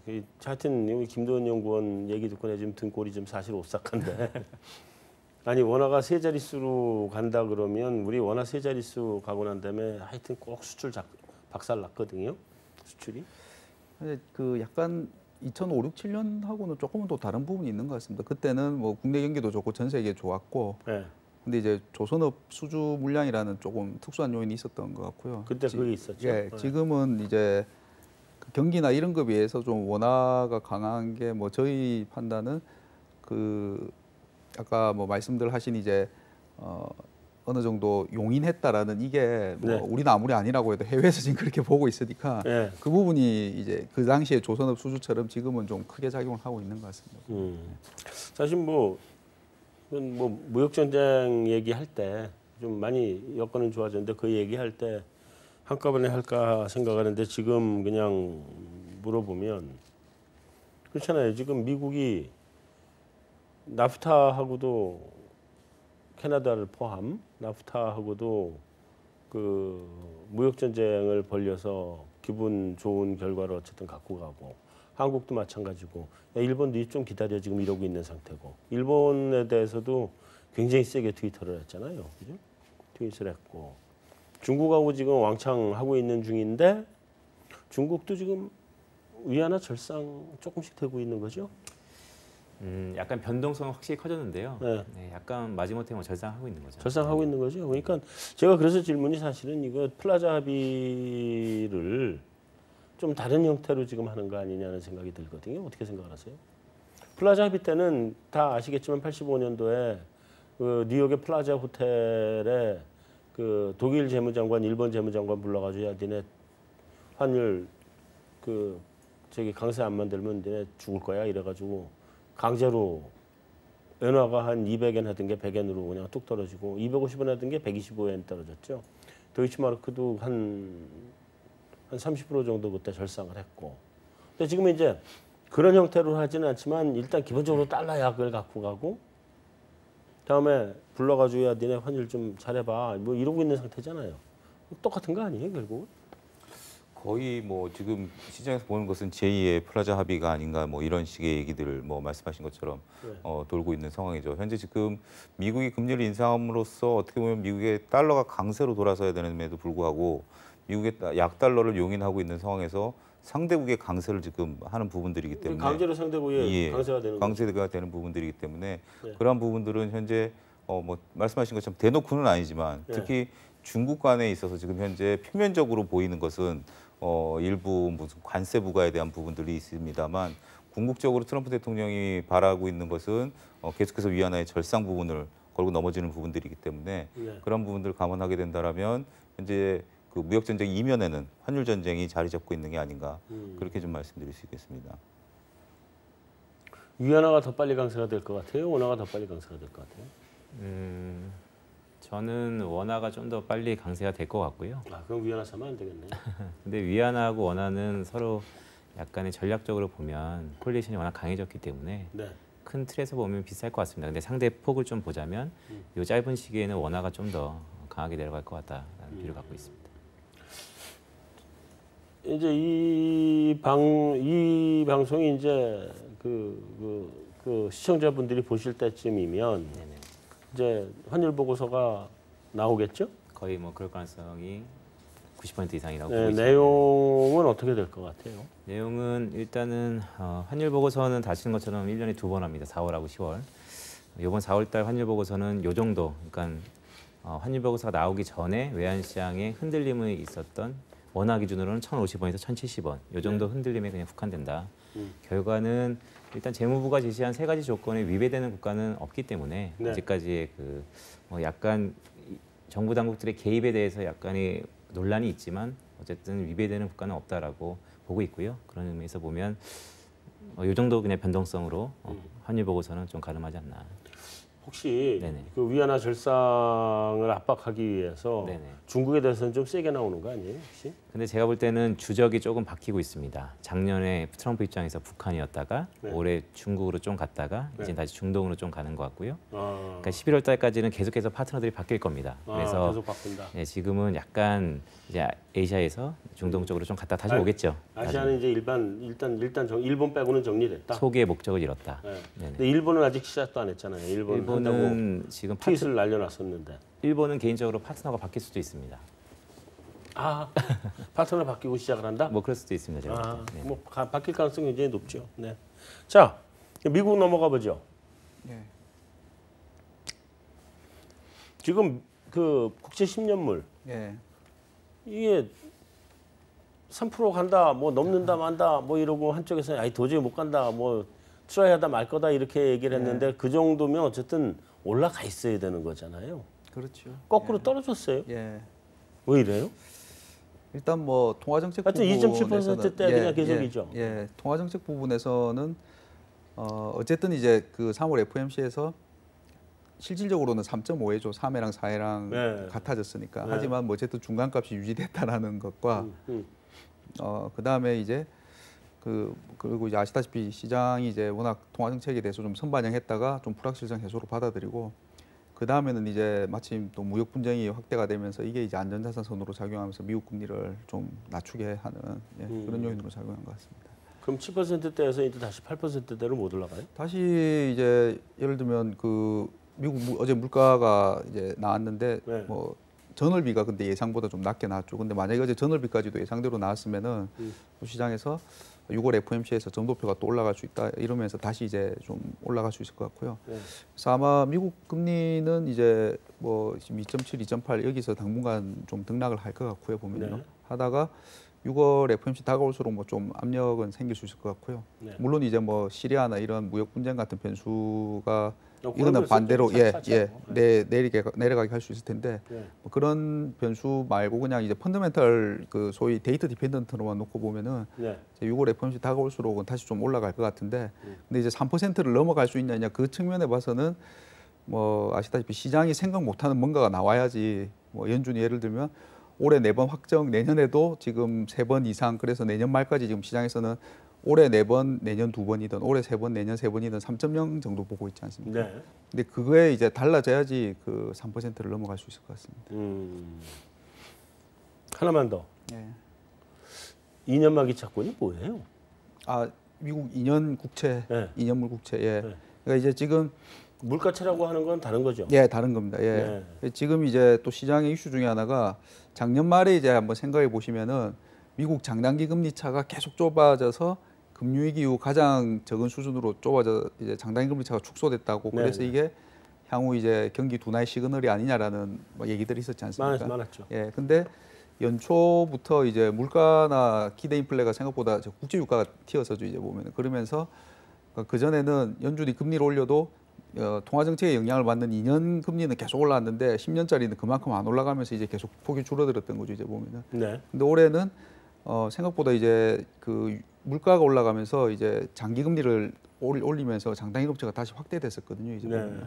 하여튼 우리 김도현 연구원 얘기 듣고 내 지금 등골이 좀 사실 오싹한데 아니 원화가 세 자릿수로 간다 그러면 우리 원화 세 자릿수 가고 난 다음에 하여튼 꼭 수출 박살 났거든요. 수출이. 근데 그 약간 2005, 6, 7년하고는 조금은 또 다른 부분이 있는 것 같습니다. 그때는 뭐 국내 경기도 좋고 전 세계 좋았고, 네. 근데 이제 조선업 수주 물량이라는 조금 특수한 요인이 있었던 것 같고요. 그때 그게 있었죠. 예, 지금은 이제 그 경기나 이런 거에 비해서 좀 원화가 강한 게 뭐 저희 판단은 그 아까 뭐 말씀들 하신 이제 어느 정도 용인했다라는 이게 뭐 네. 우리는 아무리 아니라고 해도 해외에서 지금 그렇게 보고 있으니까 네. 그 부분이 이제 그 당시에 조선업 수주처럼 지금은 좀 크게 작용을 하고 있는 것 같습니다. 사실 뭐 무역 전쟁 얘기할 때 좀 많이 여건은 좋아졌는데 그 얘기할 때 한꺼번에 할까 생각하는데 지금 그냥 물어보면 그렇잖아요. 지금 미국이 나프타하고도 캐나다를 포함 나프타하고도 그 무역 전쟁을 벌여서 기분 좋은 결과를 어쨌든 갖고 가고 한국도 마찬가지고 일본도 좀 기다려 지금 이러고 있는 상태고 일본에 대해서도 굉장히 세게 트위터를 했잖아요. 그죠? 트윗을 했고 중국하고 지금 왕창 하고 있는 중인데 중국도 지금 위안화 절상 조금씩 되고 있는 거죠. 약간 변동성은 확실히 커졌는데요. 네. 네, 약간 마지못해 뭐 절상하고 있는 거죠. 절상하고 있는 거죠. 그러니까 제가 그래서 질문이 사실은 이거 플라자 합의를 좀 다른 형태로 지금 하는 거 아니냐는 생각이 들거든요. 어떻게 생각하세요? 플라자 합의 때는 다 아시겠지만 85년도에 그 뉴욕의 플라자 호텔에 그 독일 재무장관, 일본 재무장관 불러가지고 야 니네 환율 그 저기 강세 안 만들면 니네 죽을 거야 이래가지고 강제로 엔화가 한 200엔 하던 게 100엔으로 그냥 뚝 떨어지고 250원 하던 게 125엔 떨어졌죠. 도이치마르크도 한 30% 정도 그때 절상을 했고 근데 지금 이제 그런 형태로 하지는 않지만 일단 기본적으로 달러 약을 갖고 가고 다음에 불러가지고 야 니네 환율 좀 잘해봐 뭐 이러고 있는 상태잖아요. 똑같은 거 아니에요 결국은? 거의 뭐 지금 시장에서 보는 것은 제2의 플라자 합의가 아닌가 뭐 이런 식의 얘기들을 뭐 말씀하신 것처럼 돌고 있는 상황이죠. 현재 지금 미국이 금리를 인상함으로써 어떻게 보면 미국의 달러가 강세로 돌아서야 되는데도 불구하고 미국의 약달러를 용인하고 있는 상황에서 상대국의 강세를 지금 하는 부분들이기 때문에 강제로 상대국의 강세가 되는 강세가 되는 부분들이기 때문에 그러한 부분들은 현재 뭐 말씀하신 것처럼 대놓고는 아니지만 특히 중국 간에 있어서 지금 현재 표면적으로 보이는 것은 일부 무슨 관세 부과에 대한 부분들이 있습니다만 궁극적으로 트럼프 대통령이 바라고 있는 것은 계속해서 위안화의 절상 부분을 걸고 넘어지는 부분들이기 때문에 그런 부분들을 감안하게 된다라면 현재 그 무역 전쟁 이면에는 환율 전쟁이 자리 잡고 있는 게 아닌가 그렇게 좀 말씀드릴 수 있겠습니다. 위안화가 더 빨리 강세가 될 것 같아요. 원화가 더 빨리 강세가 될 것 같아요. 저는 원화가 좀 더 빨리 강세가 될 것 같고요. 아, 그럼 위안화 사면 안 되겠네. 근데 위안화하고 원화는 서로 약간의 전략적으로 보면 콜리션이 워낙 강해졌기 때문에 큰 틀에서 보면 비쌀 것 같습니다. 근데 상대 폭을 좀 보자면 이 짧은 시기에는 원화가 좀 더 강하게 내려갈 것 같다라는 비율을 갖고 있습니다. 이제 이 방송이 이제 그 시청자분들이 보실 때쯤이면 이제 환율 보고서가 나오겠죠? 거의 뭐 그럴 가능성이 90% 이상이라고 보고 있습니다. 내용은 어떻게 될 것 같아요? 내용은 일단은 환율 보고서는 다시는 것처럼 1년에 2번 합니다. 4월하고 10월. 이번 4월달 환율 보고서는 요 정도, 그러니까 환율 보고서가 나오기 전에 외환시장에 흔들림이 있었던 원화 기준으로는 1,050원에서 1,070원. 요 정도 흔들림에 그냥 국한된다. 결과는 일단 재무부가 제시한 3가지 조건에 위배되는 국가는 없기 때문에 아직까지의 뭐 약간 정부 당국들의 개입에 대해서 약간의 논란이 있지만 어쨌든 위배되는 국가는 없다라고 보고 있고요. 그런 의미에서 보면 이 정도 그냥 변동성으로 환율 보고서는 좀 가능하지 않나. 혹시 그 위안화 절상을 압박하기 위해서 중국에 대해서는 좀 세게 나오는 거 아니에요, 혹시? 근데 제가 볼 때는 주적이 조금 바뀌고 있습니다. 작년에 트럼프 입장에서 북한이었다가 올해 중국으로 좀 갔다가 이제 다시 중동으로 좀 가는 것 같고요. 그러니까 11월 달까지는 계속해서 파트너들이 바뀔 겁니다. 그래서 계속 바꾼다. 지금은 약간 이제 아시아에서 중동 쪽으로 좀 갔다 다시 오겠죠. 아시아는 이제 일단 일본 빼고는 정리됐다. 소기의 목적을 잃었다. 근데 일본은 아직 시작도 안 했잖아요. 일본은 지금 트윗을 날려놨었는데. 일본은 개인적으로 파트너가 바뀔 수도 있습니다. 아, 파트너 바뀌고 시작을 한다? 뭐 그럴 수도 있습니다. 제가 뭐 바뀔 가능성이 굉장히 높죠. 자, 미국 넘어가 보죠. 지금 그 국채 10년물 이게 3% 간다, 뭐 넘는다 만다, 뭐 이러고 한쪽에서 아이 도저히 못 간다, 뭐 트라이하다 말 거다 이렇게 얘기를 했는데 그 정도면 어쨌든 올라가 있어야 되는 거잖아요. 그렇죠. 거꾸로 떨어졌어요. 왜 이래요? 일단 뭐 통화정책 하여튼 2.7%대 그냥 계속이죠. 통화정책 부분에서는 어쨌든 이제 그 3월 FOMC에서 실질적으로는 3.5회죠. 3회랑 4회랑 같아졌으니까. 하지만 뭐 어쨌든 중간값이 유지됐다라는 것과 그다음에 이제 그리고 이제 아시다시피 시장이 이제 워낙 통화정책에 대해서 좀 선반영했다가 좀 불확실성 해소로 받아들이고 그 다음에는 이제 마침 또 무역 분쟁이 확대가 되면서 이게 이제 안전자산 선으로 작용하면서 미국 금리를 좀 낮추게 하는 그런 요인으로 작용한 것 같습니다. 그럼 7%대에서 이제 다시 8%대로 못 올라가요? 다시 이제 예를 들면 그 미국 어제 물가가 이제 나왔는데 뭐 전월비가 근데 예상보다 좀 낮게 나왔죠. 근데 만약에 어제 전월비까지도 예상대로 나왔으면은 또 시장에서 6월 FOMC에서 점도표가 또 올라갈 수 있다 이러면서 다시 이제 좀 올라갈 수 있을 것 같고요. 그래서 아마 미국 금리는 이제 뭐 2.7, 2.8 여기서 당분간 좀 등락을 할 것 같고요. 보면요. 하다가 6월 FOMC 다가올수록 뭐 좀 압력은 생길 수 있을 것 같고요. 물론 이제 뭐 시리아나 이런 무역 분쟁 같은 변수가 이거는 반대로 내려가게 할 수 있을 텐데 뭐 그런 변수 말고 그냥 이제 펀더멘털 그 소위 데이터 디펜던트로만 놓고 보면은 6월 FOMC 다가올수록은 다시 좀 올라갈 것 같은데 근데 이제 3%를 넘어갈 수 있느냐 그 측면에 봐서는 뭐 아시다시피 시장이 생각 못하는 뭔가가 나와야지 뭐 연준이 예를 들면 올해 4번 확정 내년에도 지금 3번 이상 그래서 내년 말까지 지금 시장에서는 올해 4번, 내년 2번이든 올해 3번, 내년 3번이든 3.0 정도 보고 있지 않습니까? 네. 근데 그거에 이제 달라져야지 그 3%를 넘어갈 수 있을 것 같습니다. 하나만 더. 네. 2년 만기 채권이 뭐예요? 아, 미국 2년 국채, 네. 2년물 국채. 예. 네. 그러니까 이제 지금 물가채라고 하는 건 다른 거죠? 예, 다른 겁니다. 예. 지금 이제 또 시장의 이슈 중에 하나가 작년 말에 이제 한번 생각해 보시면은 미국 장단기 금리 차가 계속 좁아져서 금융위기 이후 가장 적은 수준으로 좁아져 이제 장단기 금리 차가 축소됐다고. 네, 그래서 네. 이게 향후 이제 경기 둔화의 시그널이 아니냐라는 뭐 얘기들이 있었지 않습니까? 많았죠. 예. 근데 연초부터 이제 물가나 기대 인플레가 생각보다 국제 유가가 튀어서죠, 이제 보면. 그러면서 그 전에는 연준이 금리를 올려도 통화 정책에 영향을 받는 2년 금리는 계속 올라왔는데 10년짜리는 그만큼 안 올라가면서 이제 계속 폭이 줄어들었던 거죠, 이제 보면은. 네. 근데 올해는 생각보다 이제 그 물가가 올라가면서 이제 장기 금리를 올리면서 장단기 금리가 다시 확대됐었거든요, 이제 보면. 네.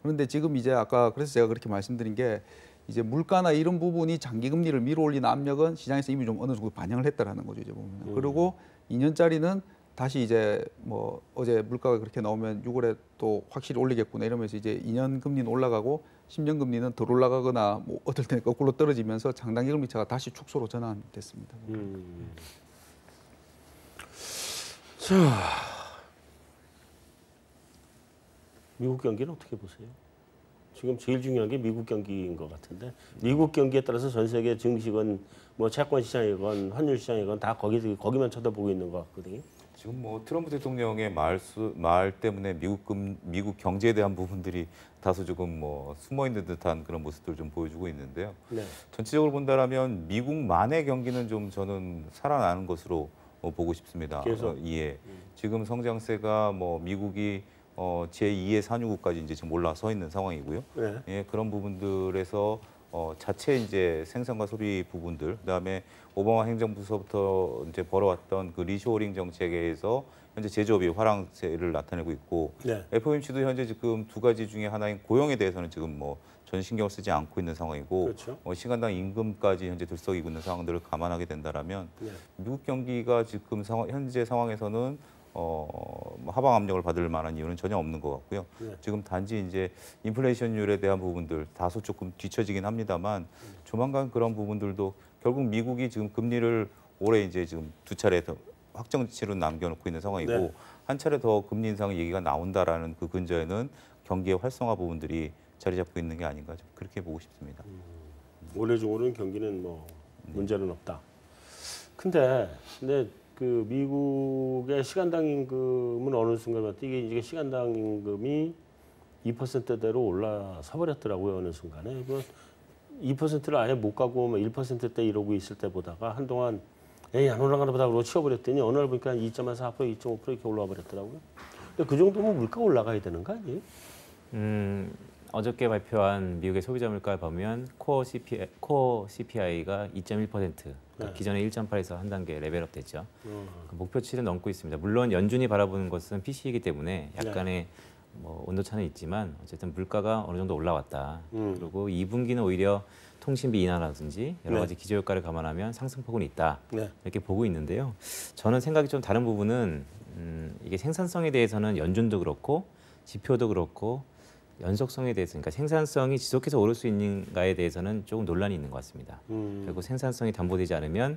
그런데 지금 이제 아까 그래서 제가 그렇게 말씀드린 게 이제 물가나 이런 부분이 장기 금리를 밀어 올리는 압력은 시장에서 이미 좀 어느 정도 반영을 했다라는 거죠, 이제 보면. 그리고 2년짜리는 다시 이제 뭐 어제 물가가 그렇게 나오면 6월에 또 확실히 올리겠구나 이러면서 이제 2년 금리는 올라가고 10년 금리는 덜 올라가거나 뭐 어떨 때는 거꾸로 떨어지면서 장단기 금리 차가 다시 축소로 전환됐습니다. 자, 미국 경기는 어떻게 보세요? 지금 제일 중요한 게 미국 경기인 것 같은데 미국 경기에 따라서 전 세계 증시건 뭐 채권 시장이건 환율 시장이건 다 거기만 쳐다보고 있는 것 같거든요. 지금 뭐 트럼프 대통령의 말 때문에 미국 경제에 대한 부분들이 다소 조금 뭐 숨어 있는 듯한 그런 모습들을 좀 보여주고 있는데요. 네. 전체적으로 본다라면 미국만의 경기는 좀 저는 살아나는 것으로 보고 싶습니다. 계속. 예. 지금 성장세가 뭐 미국이 제2의 산유국까지 이제 지금 올라서 있는 상황이고요. 네. 예, 그런 부분들에서 자체 이제 생산과 소비 부분들, 그다음에 오바마 행정부서부터 이제 벌어왔던 그 리쇼어링 정책에 의해서 현재 제조업이 화랑세를 나타내고 있고, 네. FOMC도 현재 지금 두 가지 중에 하나인 고용에 대해서는 지금 뭐 전 신경을 쓰지 않고 있는 상황이고, 그렇죠. 시간당 임금까지 현재 들썩이고 있는 상황들을 감안하게 된다라면 네. 미국 경기가 지금 현재 상황에서는 하방 압력을 받을 만한 이유는 전혀 없는 것 같고요. 네. 지금 단지 이제 인플레이션율에 대한 부분들 다소 조금 뒤처지긴 합니다만 조만간 그런 부분들도 결국 미국이 지금 금리를 올해 이제 지금 두 차례 더 확정치로 남겨놓고 있는 상황이고 네. 한 차례 더 금리 인상 얘기가 나온다라는 그 근저에는 경기의 활성화 부분들이 자리 잡고 있는 게 아닌가 좀 그렇게 보고 싶습니다. 올해 중으로는 경기는 뭐 문제는 없다. 근데 그 미국의 시간당 임금은 어느 순간부터 이게 시간당 임금이 2%대로 올라서 버렸더라고요. 어느 순간에. 2%를 아예 못 가고 뭐 1%대 이러고 있을 때 보다가 한동안 에이 안 올라가나 보다 그러고 치워버렸더니 어느 날 보니까 2.4%, 2.5% 이렇게 올라와 버렸더라고요. 근데 그 정도면 물가 올라가야 되는 거 아니에요? 어저께 발표한 미국의 소비자 물가를 보면 코어 CPI가 2.1%, 그러니까 네. 기존에 1.8에서 한 단계 레벨업 됐죠. 그 목표치를 넘고 있습니다. 물론 연준이 바라보는 것은 PC이기 때문에 약간의 뭐 온도차는 있지만 어쨌든 물가가 어느 정도 올라왔다. 그리고 2분기는 오히려 통신비 인하라든지 여러 가지 기저효과를 감안하면 상승폭은 있다. 이렇게 보고 있는데요. 저는 생각이 좀 다른 부분은 이게 생산성에 대해서는 연준도 그렇고 지표도 그렇고 연속성에 대해서, 그러니까 생산성이 지속해서 오를 수 있는가에 대해서는 조금 논란이 있는 것 같습니다. 그리고 생산성이 담보되지 않으면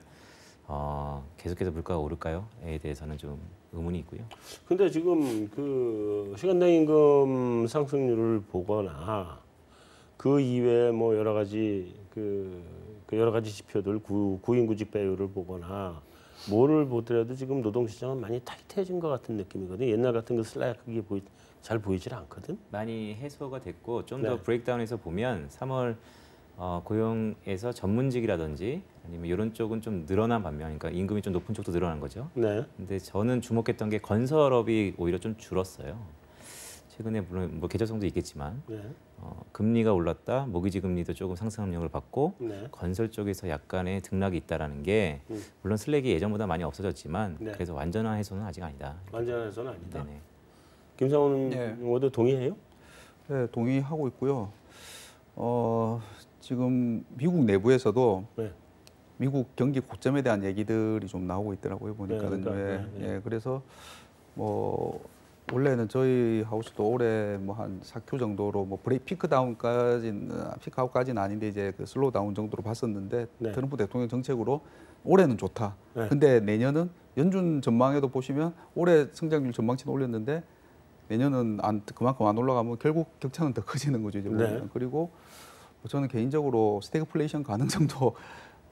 계속해서 물가가 오를까요?에 대해서는 좀 의문이 있고요. 근데 지금 그 시간당 임금 상승률을 보거나 그 이외에 뭐 여러 가지 그 여러 가지 지표들 구인구직 배율을 보거나 뭐를 보더라도 지금 노동시장은 많이 타이트해진 것 같은 느낌이거든요. 옛날 같은 그 슬라이크게 잘 보이질 않거든. 많이 해소가 됐고 좀 더 브레이크다운해서 보면 3월 고용에서 전문직이라든지 아니면 이런 쪽은 좀 늘어난 반면, 그러니까 임금이 좀 높은 쪽도 늘어난 거죠. 네. 근데 저는 주목했던 게 건설업이 오히려 좀 줄었어요. 최근에 물론 뭐 계절성도 있겠지만 금리가 올랐다, 모기지 금리도 조금 상승 압력을 받고 건설 쪽에서 약간의 등락이 있다라는 게 물론 슬랙이 예전보다 많이 없어졌지만 그래서 완전한 해소는 아직 아니다. 완전한 해소는 아니다. 네네. 김상훈 의원도 동의해요? 네, 동의하고 있고요. 지금 미국 내부에서도 미국 경기 고점에 대한 얘기들이 좀 나오고 있더라고요. 보니까는. 예, 그래서 뭐 원래는 저희 하우스도 올해 뭐 한 4Q 정도로 뭐 피크아웃까지는 아닌데 이제 그 슬로우 다운 정도로 봤었는데 트럼프 대통령 정책으로 올해는 좋다. 근데 내년은 연준 전망에도 보시면 올해 성장률 전망치는 올렸는데 내년은 그만큼 안 올라가면 결국 격차는 더 커지는 거죠. 이제 보면. 그리고 저는 개인적으로 스태그플레이션 가능성도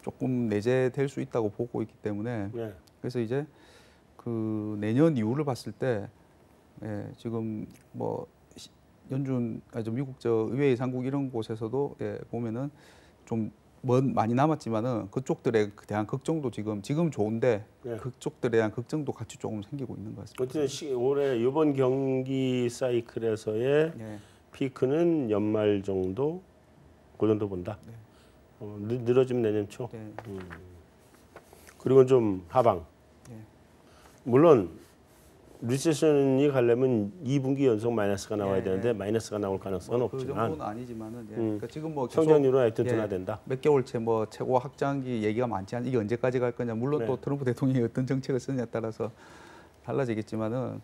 조금 내재될 수 있다고 보고 있기 때문에 그래서 이제 그 내년 이후를 봤을 때 지금 뭐 연준 미국 의회 예산국 이런 곳에서도 보면은 좀 많이 남았지만은 그쪽들에 대한 걱정도 지금 좋은데 그쪽들에 대한 걱정도 같이 조금 생기고 있는 것 같습니다. 어쨌든 올해 이번 경기 사이클에서의 피크는 연말 정도 그 정도 본다. 늘어지면 내년 초. 그리고 좀 하방. 물론 리세션이 가려면 2분기 연속 마이너스가 나와야 되는데 마이너스가 나올 가능성은 없지만. 그 정도는 아니지만은 그러니까 지금 뭐 성장률은 하여튼 둔화된다. 몇 개월째 뭐 최고 확장기 얘기가 많지 않. 이게 언제까지 갈 거냐. 물론 또 트럼프 대통령이 어떤 정책을 쓰느냐에 따라서 달라지겠지만은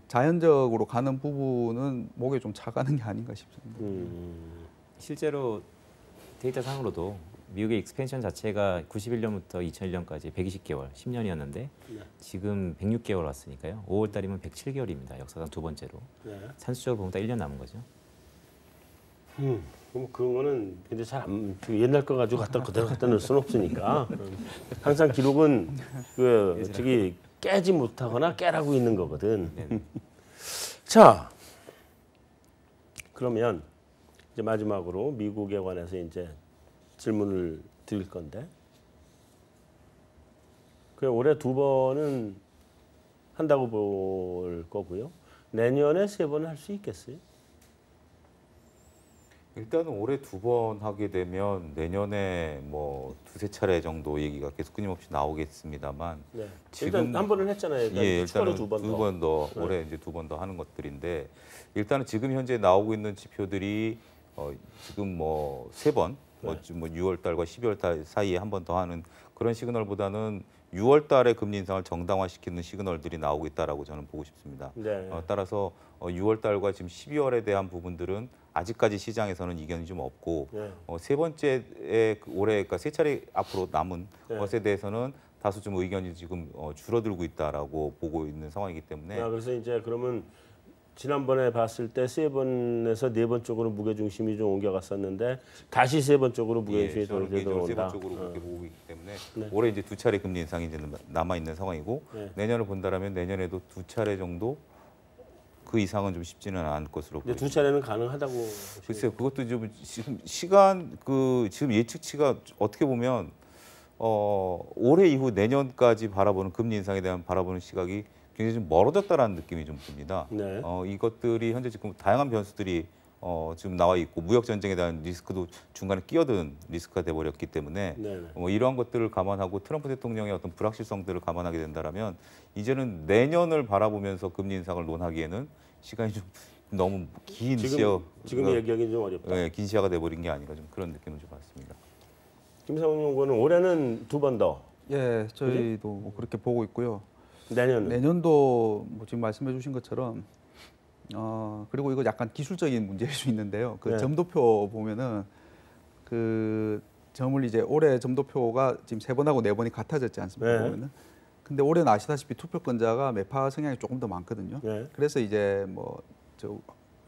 자연적으로 가는 부분은 목에 좀 차가는 게 아닌가 싶습니다. 실제로 데이터상으로도 미국의 익스펜션 자체가 91년부터 2001년까지 120개월, 10년이었는데 지금 106개월 왔으니까요. 5월 달이면 107개월입니다. 역사상 두 번째로. 산수적으로 보면 딱 1년 남은 거죠. 그럼 그거는 근데 잘 옛날 거 가지고 그대로 갖다 넣을 수는 없으니까 항상 기록은 저기 깨지 못하거나 깨라고 있는 거거든. 자, 그러면 이제 마지막으로 미국에 관해서 이제 질문을 드릴 건데, 그 올해 2번은 한다고 볼 거고요. 내년에 3번 할 수 있겠어요? 일단은 올해 2번 하게 되면 내년에 뭐 2-3차례 정도 얘기가 계속 끊임없이 나오겠습니다만 지금 일단 한 번은 했잖아요. 일단은 2번 더 올해 이제 2번 더 하는 것들인데 일단은 지금 현재 나오고 있는 지표들이 지금 뭐 3번 뭐 6월 달과 12월 달 사이에 한 번 더 하는 그런 시그널보다는 6월 달에 금리 인상을 정당화시키는 시그널들이 나오고 있다라고 저는 보고 싶습니다. 따라서 6월 달과 지금 12월에 대한 부분들은 아직까지 시장에서는 이견이 좀 없고 세 번째에 올해 그러니까 3차례 앞으로 남은 것에 대해서는 다소 좀 의견이 지금 줄어들고 있다라고 보고 있는 상황이기 때문에 그래서 이제 그러면 지난번에 봤을 때 3번에서 4번 쪽으로 무게중심이 좀 옮겨갔었는데 다시 3번 쪽으로 무게중심이 돌아온다. 3번 쪽으로 그렇게 보고 있기 때문에 올해 이제 2차례 금리 인상이 이제 남아 있는 상황이고 내년을 본다라면 내년에도 2차례 정도 그 이상은 좀 쉽지는 않을 것으로 보입니다. 2차례는 가능하다고. 글쎄요, 그것도 좀 지금 지금 예측치가 어떻게 보면 올해 이후 내년까지 바라보는 금리 인상에 대한 바라보는 시각이 굉장히 좀 멀어졌다라는 느낌이 좀 듭니다. 이것들이 현재 지금 다양한 변수들이 지금 나와 있고 무역 전쟁에 대한 리스크도 중간에 끼어든 리스크가 돼버렸기 때문에 이러한 것들을 감안하고 트럼프 대통령의 어떤 불확실성들을 감안하게 된다라면 이제는 내년을 바라보면서 금리 인상을 논하기에는 시간이 좀 너무 긴 지금 얘기하기 좀 어렵다. 긴 시야가 돼버린 게 아닌가 좀 그런 느낌을 좀 받습니다. 김상훈 연구원은 올해는 2번 더. 예, 저희도 뭐 그렇게 보고 있고요. 내년도 뭐 지금 말씀해주신 것처럼 그리고 이거 약간 기술적인 문제일 수 있는데요. 그 점도표 보면은 그 점을 이제 올해 점도표가 지금 3번하고 4번이 같아졌지 않습니까? 보면은. 근데 올해는 아시다시피 투표권자가 매파 성향이 조금 더 많거든요. 그래서 이제 뭐 저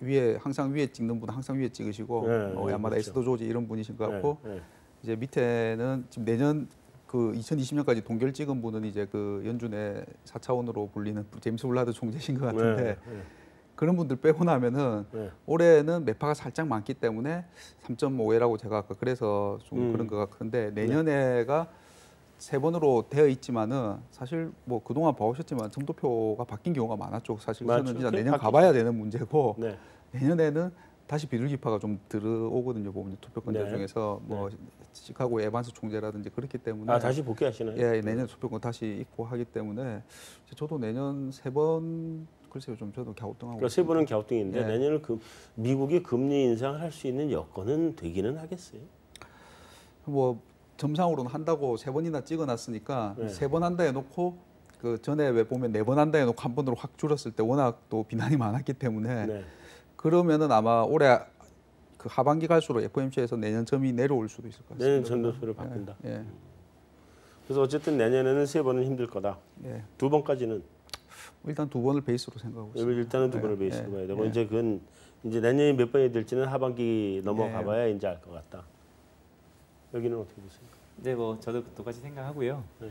위에 항상 위에 찍는 분은 항상 위에 찍으시고 아마도 그렇죠. 에스더 조지 이런 분이신 것 같고 이제 밑에는 지금 내년 그 2020년까지 동결 찍은 분은 이제 그 연준의 4차원으로 불리는 제임스 블라드 총재신 것 같은데 그런 분들 빼고 나면은 올해는 매파가 살짝 많기 때문에 3.5회라고 제가 아까 그래서 좀 그런 것 같은데 내년에가 3번으로 되어 있지만은 사실 뭐 그동안 봐오셨지만 점도표가 바뀐 경우가 많았죠. 사실 저는 진짜 내년 가봐야 되는 문제고 내년에는 다시 비둘기파가 좀 들어오거든요. 보면 투표권자 중에서 뭐 시카고 에반스 총재라든지 그렇기 때문에 다시 복귀하시나요? 예, 내년 투표권 다시 있고 하기 때문에 저도 내년 3번 글쎄요 좀 저도 갸우뚱하고. 그러니까 3번은 갸우뚱인데 내년은 미국이 금리 인상할 수 있는 여건은 되기는 하겠어요. 뭐 점상으로는 한다고 3번이나 찍어놨으니까 네. 3번 한다 해놓고 그 전에 왜 보면 4번 한다 해놓고 한 번으로 확 줄었을 때 워낙 또 비난이 많았기 때문에 네. 그러면은 아마 올해 그 하반기 갈수록 FOMC에서 내년 점이 내려올 수도 있을 것 같습니다. 내년 전도표를 바꾼다. 예. 그래서 어쨌든 내년에는 3번은 힘들 거다. 예. 2번까지는 일단 2번을 베이스로 생각하고 있습니다. 일단은 2번을 베이스로 봐야 되고 이제 그건 이제 내년이 몇 번이 될지는 하반기 넘어가봐야 이제 알 것 같다. 여기는 어떻게 보세요? 네, 뭐 저도 똑같이 생각하고요. 네.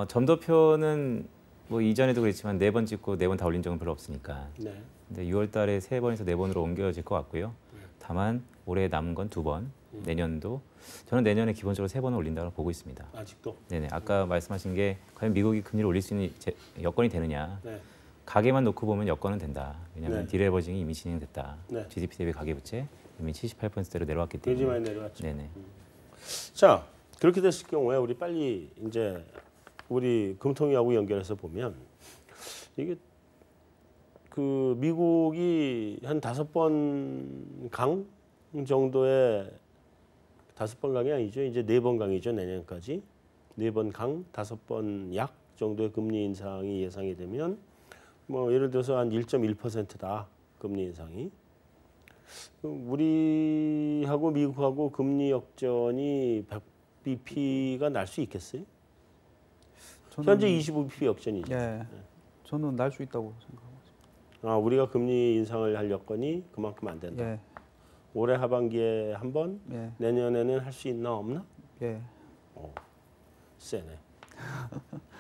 점도표는 뭐 이전에도 그랬지만 4번 찍고 4번 다 올린 적은 별로 없으니까. 네. 근데 6월달에 3번에서 4번으로 옮겨질 것 같고요. 다만 올해 남은 건 2번. 내년도 저는 내년에 기본적으로 3번을 올린다고 보고 있습니다. 아직도? 네네. 아까 말씀하신 게 과연 미국이 금리를 올릴 수 있는 여건이 되느냐. 네. 가계만 놓고 보면 여건은 된다. 왜냐하면 네. 디레버징이 이미 진행됐다. 네. GDP 대비 가계부채 이미 78%대로 내려왔기 때문에. 굉장히 많이 내려왔죠. 네네. 자, 그렇게 됐을 경우에 우리 빨리 이제 우리 금통위하고 연결해서 보면 이게 그 미국이 한 5번 강 정도의 5번 강이 아니죠. 이제 4번 강이죠. 내년까지 4번 강, 5번 약 정도의 금리 인상이 예상이 되면 뭐 예를 들어서 한 1.1%다 금리 인상이. 우리하고 미국하고 금리 역전이 100bp가 날 수 있겠어요? 현재 25bp 역전이죠. 예, 저는 날 수 있다고 생각하고 있습니다. 아, 우리가 금리 인상을 할 여건이 그만큼 안 된다. 예, 올해 하반기에 한 번, 예, 내년에는 할 수 있나 없나? 예. 세네.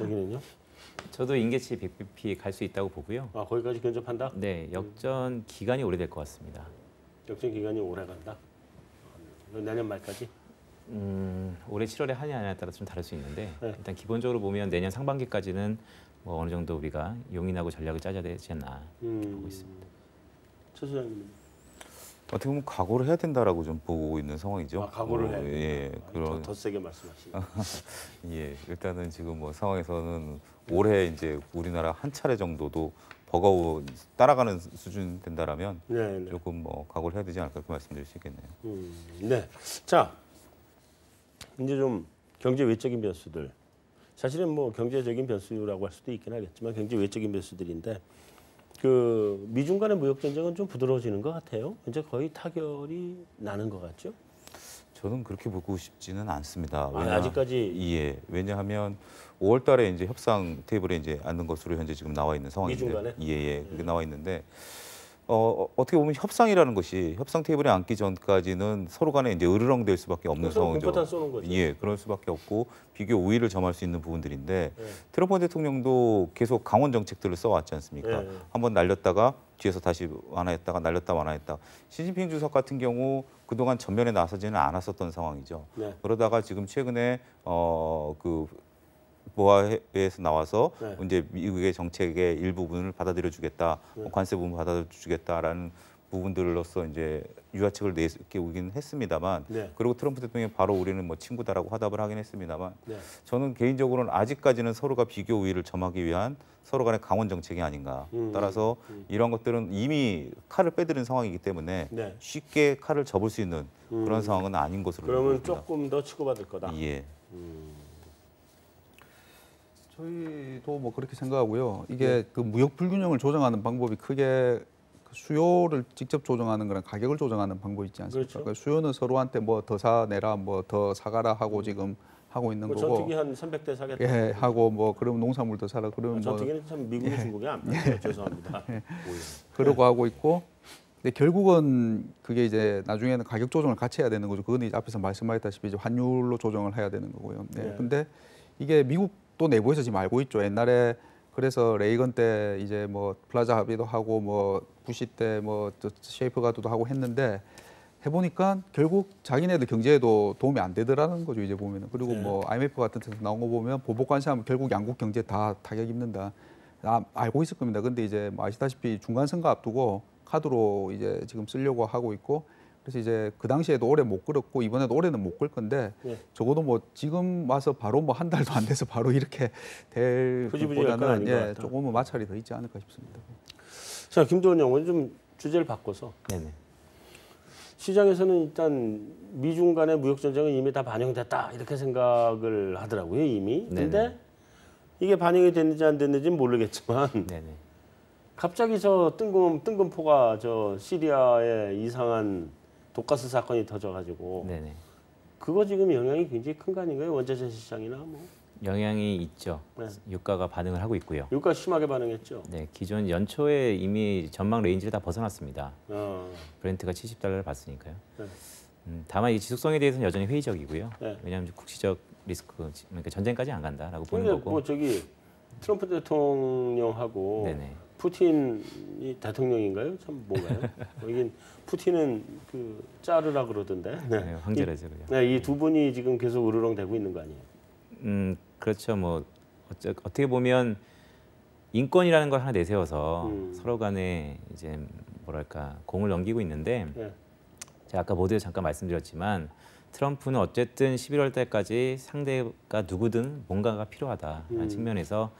여기는요? 저도 인계치 100bp 갈 수 있다고 보고요. 아, 거기까지 근접한다? 네, 역전 기간이 오래될 것 같습니다. 역전 기간이 오래 간다. 내년 말까지? 올해 7월에 하냐 안 하냐에 따라 좀 다를 수 있는데 네. 일단 기본적으로 보면 내년 상반기까지는 뭐 어느 정도 우리가 용인하고 전략을 짜야 되지 않나 보고 있습니다. 최 소장님. 어떻게 보면 각오를 해야 된다라고 좀 보고 있는 상황이죠. 아, 각오를 해야 된다. 예, 그런 더 세게 말씀하시네. 예, 일단은 지금 뭐 상황에서는 올해 이제 우리나라 한 차례 정도도 버거워 따라가는 수준 된다라면 네, 네. 조금 뭐 각오를 해야 되지 않을까 그렇게 말씀드릴 수 있겠네요. 네. 자, 이제 좀 경제 외적인 변수들. 사실은 뭐 경제적인 변수라고 할 수도 있긴 하겠지만 경제 외적인 변수들인데 그 미중 간의 무역 전쟁은 좀 부드러워지는 것 같아요. 이제 거의 타결이 나는 것 같죠. 저는 그렇게 보고 싶지는 않습니다. 아직까지 예, 왜냐하면 5월달에 이제 협상 테이블에 이제 앉는 것으로 현재 지금 나와 있는 상황인데, 미중 간에? 예, 그게 나와 있는데 어떻게 보면 협상이라는 것이 협상 테이블에 앉기 전까지는 서로 간에 이제 으르렁댈 수밖에 없는 상황이죠. 공포탄 쏘는 거죠. 예, 그럴 수밖에 없고 비교 우위를 점할 수 있는 부분들인데 네. 트럼프 대통령도 계속 강원 정책들을 써왔지 않습니까? 네. 한번 날렸다가 뒤에서 다시 완화했다가 날렸다 완화했다. 시진핑 주석 같은 경우 그동안 전면에 나서지는 않았었던 상황이죠. 네. 그러다가 지금 최근에 그 보아회에서 나와서 네. 이제 미국의 정책의 일부분을 받아들여주겠다, 관세 부분 받아들여주겠다라는 부분들로서 이제 유화책을 내세우긴 했습니다만, 네. 그리고 트럼프 대통령이 바로 우리는 뭐 친구다라고 화답을 하긴 했습니다만, 네. 저는 개인적으로는 아직까지는 서로가 비교 우위를 점하기 위한 서로 간의 강원 정책이 아닌가. 따라서 이런 것들은 이미 칼을 빼드린 상황이기 때문에 네. 쉽게 칼을 접을 수 있는 그런 상황은 아닌 것으로 그러면 보입니다. 조금 더 치고받을 거다. 예. 저희도 뭐 그렇게 생각하고요. 이게 그 무역 불균형을 조정하는 방법이 크게 그 수요를 직접 조정하는 거랑 가격을 조정하는 방법이 있지 않습니까? 그렇죠. 그러니까 수요는 서로한테 뭐 더 사내라, 뭐 더 사가라 하고 지금 하고 있는 뭐 거고. 전투기 한 300대 사겠다. 예, 하고 뭐 그러면 농산물 더 사라 그러면 뭐 전투기는 참 미국이 중국이 안 맞아요. 죄송합니다. 그러고 하고 있고. 근데 결국은 그게 이제 나중에는 가격 조정을 같이 해야 되는 거죠. 그건 이제 앞에서 말씀하셨다시피 이제 환율로 조정을 해야 되는 거고요. 네. 네. 근데 이게 미국도 내부에서 지금 알고 있죠. 옛날에 그래서 레이건 때 이제 뭐 플라자 합의도 하고 뭐 부시 때 뭐 쉐이프 가드도 하고 했는데 해보니까 결국 자기네들 경제에도 도움이 안 되더라는 거죠. 이제 보면은. 그리고 네. 뭐 IMF 같은 데서 나온 거 보면 보복 관세하면 결국 양국 경제 다 타격 입는다. 알고 있을 겁니다. 근데 이제 뭐 아시다시피 중간 선거 앞두고 카드로 이제 지금 쓰려고 하고 있고 그래서 이제 그 당시에도 오래 못 끌었고 이번에도 올해는 못 끌 건데 네. 적어도 뭐 지금 와서 바로 뭐 한 달도 안 돼서 바로 이렇게 될 흐지부지 약간 것보다는 아닌 것 같다. 조금은 마찰이 더 있지 않을까 싶습니다. 자, 김도원 의원 좀 주제를 바꿔서 네네. 시장에서는 일단 미중 간의 무역 전쟁은 이미 다 반영됐다 이렇게 생각을 하더라고요 이미. 근데 이게 반영이 됐는지 안 됐는지는 모르겠지만 네네. 갑자기 저 뜬금포가 저 시리아에 이상한 독가스 사건이 터져가지고 네네. 그거 지금 영향이 굉장히 큰 거 아닌가요? 원자재 시장이나 뭐. 영향이 있죠. 네. 유가가 반응을 하고 있고요. 유가 심하게 반응했죠. 네, 기존 연초에 이미 전망 레인지를 다 벗어났습니다. 브렌트가 $70를 봤으니까요. 네. 다만 이 지속성에 대해서는 여전히 회의적이고요. 네. 왜냐하면 국시적 리스크, 그러니까 전쟁까지 안 간다라고 보는 근데 거고. 뭐 저기 트럼프 대통령하고 네네. 푸틴이 대통령인가요? 참 뭔가요? 여긴 푸틴은 그 짜르라 그러던데. 네, 황제라죠, 그죠. 네, 이 두 분이 지금 계속 으르렁대고 있는 거 아니에요? 그렇죠. 뭐 어떻게 보면 인권이라는 걸 하나 내세워서 서로 간에 이제 뭐랄까 공을 넘기고 있는데 네. 제가 아까 모두에 잠깐 말씀드렸지만 트럼프는 어쨌든 11월 달까지 상대가 누구든 뭔가가 필요하다라는 측면에서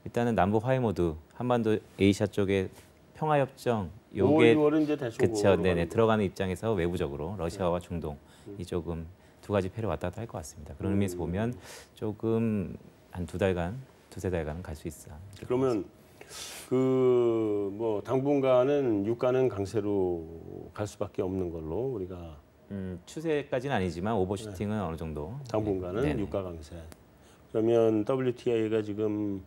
일단은 남북 화해 모드, 한반도 에이시아 쪽에 평화 협정 요게 5월, 6월은 이제 대충 그렇죠. 네네 들어가는 입장에서 외부적으로 러시아와 중동 이 조금 두 가지 패를 왔다 갔다 할 것 같습니다. 그런 의미에서 보면 조금 한 두세 달간은 갈 수 있어. 그러면 그 뭐 당분간은 유가는 강세로 갈 수밖에 없는 걸로 우리가 추세까지는 아니지만 오버슈팅은 어느 정도 당분간은 네네. 유가 강세. 그러면 WTI가 지금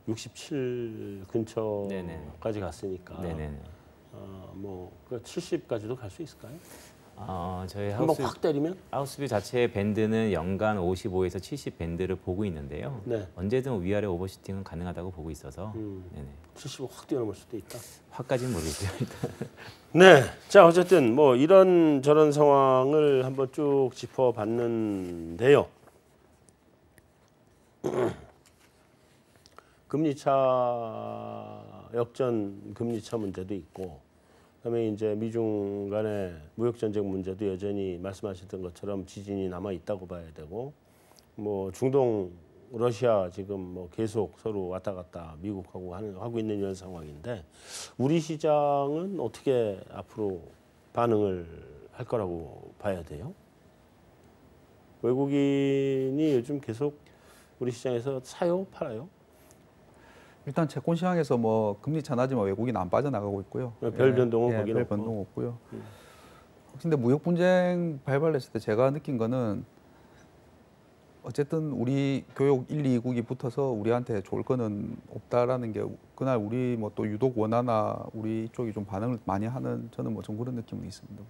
67 근처까지 네네. 갔으니까 네네. 뭐 70까지도 갈 수 있을까요? 저희 한번 확 때리면? 하우스뷰 자체의 밴드는 연간 55에서 70 밴드를 보고 있는데요. 네. 언제든 위아래 오버슈팅은 가능하다고 보고 있어서 네네. 70을 확 뛰어넘을 수도 있다. 확까지는 모르겠고요. 일단. 네. 자, 어쨌든 뭐 이런 저런 상황을 한번 쭉 짚어봤는데요. 금리차 역전 금리차 문제도 있고 그다음에 이제 미중 간의 무역 전쟁 문제도 여전히 말씀하셨던 것처럼 지진이 남아 있다고 봐야 되고 뭐 중동 러시아 지금 뭐 계속 서로 왔다 갔다 미국하고 하고 있는 이런 상황인데 우리 시장은 어떻게 앞으로 반응을 할 거라고 봐야 돼요? 외국인이 요즘 계속 우리 시장에서 사요, 팔아요? 일단 채권 시장에서 뭐 금리 차나지만 외국인 안 빠져나가고 있고요. 별 변동은 거기는 별 변동 없고요. 근데 무역 분쟁 발발했을 때 제가 느낀 거는 어쨌든 우리 교육 1, 2국이 붙어서 우리한테 좋을 거는 없다라는 게 그날 우리 뭐 또 유독 원화나 우리 쪽이 좀 반응을 많이 하는 저는 뭐 좀 그런 느낌은 있습니다.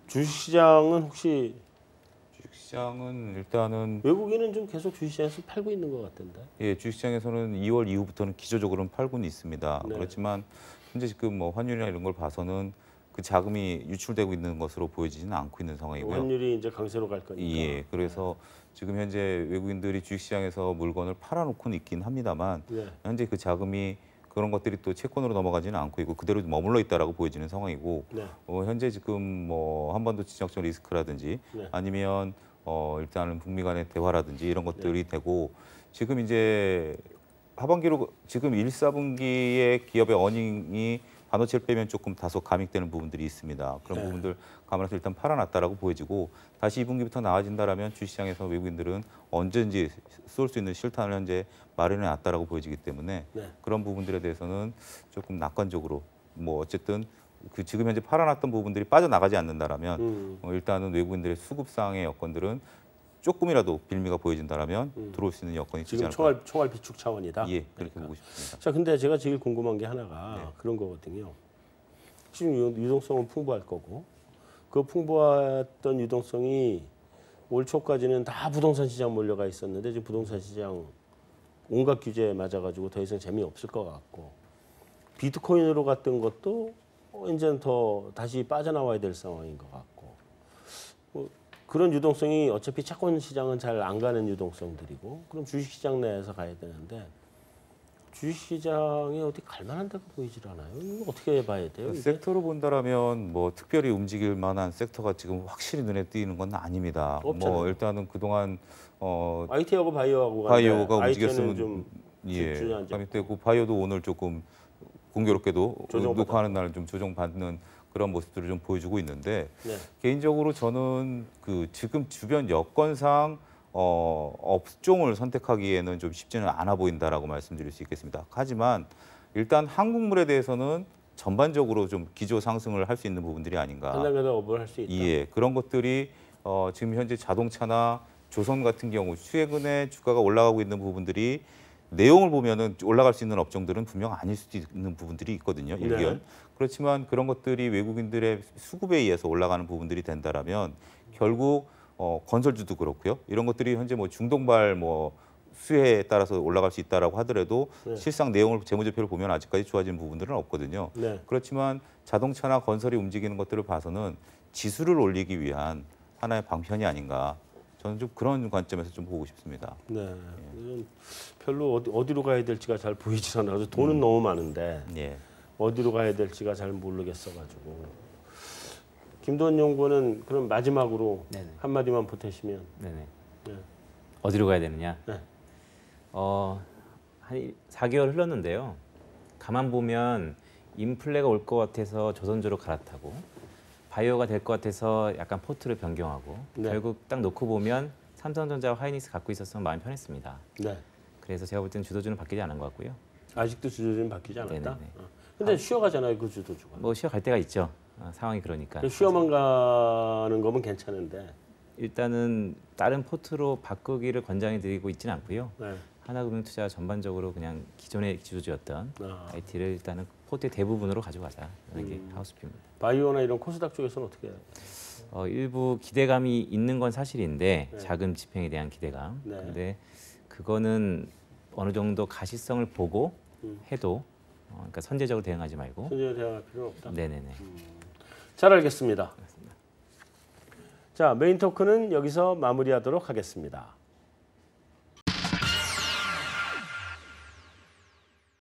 주식시장은 혹시 주식시장은 일단은 외국인은 좀 계속 주식시장에서 팔고 있는 것 같은데. 예, 주식시장에서는 2월 이후부터는 기조적으로는 팔고는 있습니다. 네. 그렇지만 현재 지금 뭐 환율이나 이런 걸 봐서는 그 자금이 유출되고 있는 것으로 보여지지는 않고 있는 상황이고요. 환율이 이제 강세로 갈 거니까. 예, 그래서 지금 현재 외국인들이 주식시장에서 물건을 팔아놓고는 있긴 합니다만 네. 현재 그 자금이 그런 것들이 또 채권으로 넘어가지는 않고 있고 그대로 머물러 있다라고 보여지는 상황이고 네. 현재 지금 뭐 한반도 지정학적 리스크라든지 네. 아니면 일단은 북미 간의 대화라든지 이런 것들이 되고 지금 이제 하반기로 지금 1, 4분기에 기업의 어닝이 반도체를 빼면 조금 다소 감익되는 부분들이 있습니다. 그런 네. 부분들 감안해서 일단 팔아놨다라고 보여지고 다시 2분기부터 나아진다라면 주시장에서 외국인들은 언제든지 쏠 수 있는 실탄을 현재 마련해놨다라고 보여지기 때문에 네. 그런 부분들에 대해서는 조금 낙관적으로 뭐 어쨌든 그 지금 현재 팔아놨던 부분들이 빠져나가지 않는다라면 일단은 외국인들의 수급상의 여건들은 조금이라도 빌미가 보여진다라면 들어올 수 있는 여건이 있지 지금 않을까. 총알 비축 차원이다. 예, 그렇게 보고 싶습니다. 자, 근데 제가 제일 궁금한 게 하나가 그런 거거든요. 지금 유동성은 풍부할 거고 그 풍부했던 유동성이 올 초까지는 다 부동산 시장 몰려가 있었는데 지금 부동산 시장 온갖 규제에 맞아가지고 더 이상 재미없을 것 같고 비트코인으로 갔던 것도 이제는 더 다시 빠져나와야 될 상황인 것 같고 뭐 그런 유동성이 어차피 채권 시장은 잘 안 가는 유동성들이고 그럼 주식 시장 내에서 가야 되는데 주식 시장에 어디 갈 만한 데가 보이질 않아요. 이거 어떻게 봐야 돼요? 이게? 섹터로 본다라면 뭐 특별히 움직일 만한 섹터가 지금 확실히 눈에 띄는 건 아닙니다. 없잖아요. 뭐 일단은 그동안 IT하고 바이오하고 바이오가 IT는 움직였으면 좀 감이 되고 바이오도 오늘 조금 공교롭게도 조정받았고. 녹화하는 날 좀 조정받는 그런 모습들을 좀 보여주고 있는데 네. 개인적으로 저는 그 지금 주변 여건상 업종을 선택하기에는 좀 쉽지는 않아 보인다라고 말씀드릴 수 있겠습니다. 하지만 일단 한국물에 대해서는 전반적으로 좀 기조 상승을 할 수 있는 부분들이 아닌가. 한단계다 업을 할 수 있다. 예, 그런 것들이 지금 현재 자동차나 조선 같은 경우 최근에 주가가 올라가고 있는 부분들이 내용을 보면은 올라갈 수 있는 업종들은 분명 아닐 수도 있는 부분들이 있거든요. 일견. 네. 그렇지만 그런 것들이 외국인들의 수급에 의해서 올라가는 부분들이 된다라면 결국 건설주도 그렇고요. 이런 것들이 현재 뭐 중동발 뭐 수혜에 따라서 올라갈 수 있다라고 하더라도 네. 실상 내용을 재무제표를 보면 아직까지 좋아지는 부분들은 없거든요. 네. 그렇지만 자동차나 건설이 움직이는 것들을 봐서는 지수를 올리기 위한 하나의 방편이 아닌가. 저는 좀 그런 관점에서 좀 보고 싶습니다. 네. 별로 어디로 가야 될지가 잘 보이질 않아서 돈은 너무 많은데 예. 어디로 가야 될지가 잘 모르겠어가지고. 김도원 연구원은 그럼 마지막으로 네네. 한마디만 보태시면. 네네. 네. 어디로 가야 되느냐? 네. 한 4개월 흘렀는데요. 가만 보면 인플레가 올 것 같아서 조선주로 갈아타고 바이오가 될 것 같아서 약간 포트를 변경하고 네. 결국 딱 놓고 보면 삼성전자와 하이닉스 갖고 있었으면 마음이 편했습니다. 네. 그래서 제가 볼 때는 주도주는 바뀌지 않은 것 같고요. 아직도 주도주는 바뀌지 않았다. 네네네. 근데 쉬어가잖아요, 그 주도주가. 뭐 쉬어갈 때가 있죠. 상황이 그러니까. 쉬어만 가는 거면 괜찮은데. 일단은 다른 포트로 바꾸기를 권장해 드리고 있지는 않고요. 네. 하나금융투자 전반적으로 그냥 기존의 주도주였던 IT를 일단은 포트의 대부분으로 가져가자. 이런 게 하우스피입니다. 바이오나 이런 코스닥 쪽에서는 어떻게 해요? 일부 기대감이 있는 건 사실인데 네. 자금 집행에 대한 기대감. 네. 근데 그거는 어느 정도 가시성을 보고 해도 그러니까 선제적으로 대응하지 말고. 선제적으로 대응할 필요는 없다. 네네네. 잘 알겠습니다. 자, 메인 토크는 여기서 마무리하도록 하겠습니다.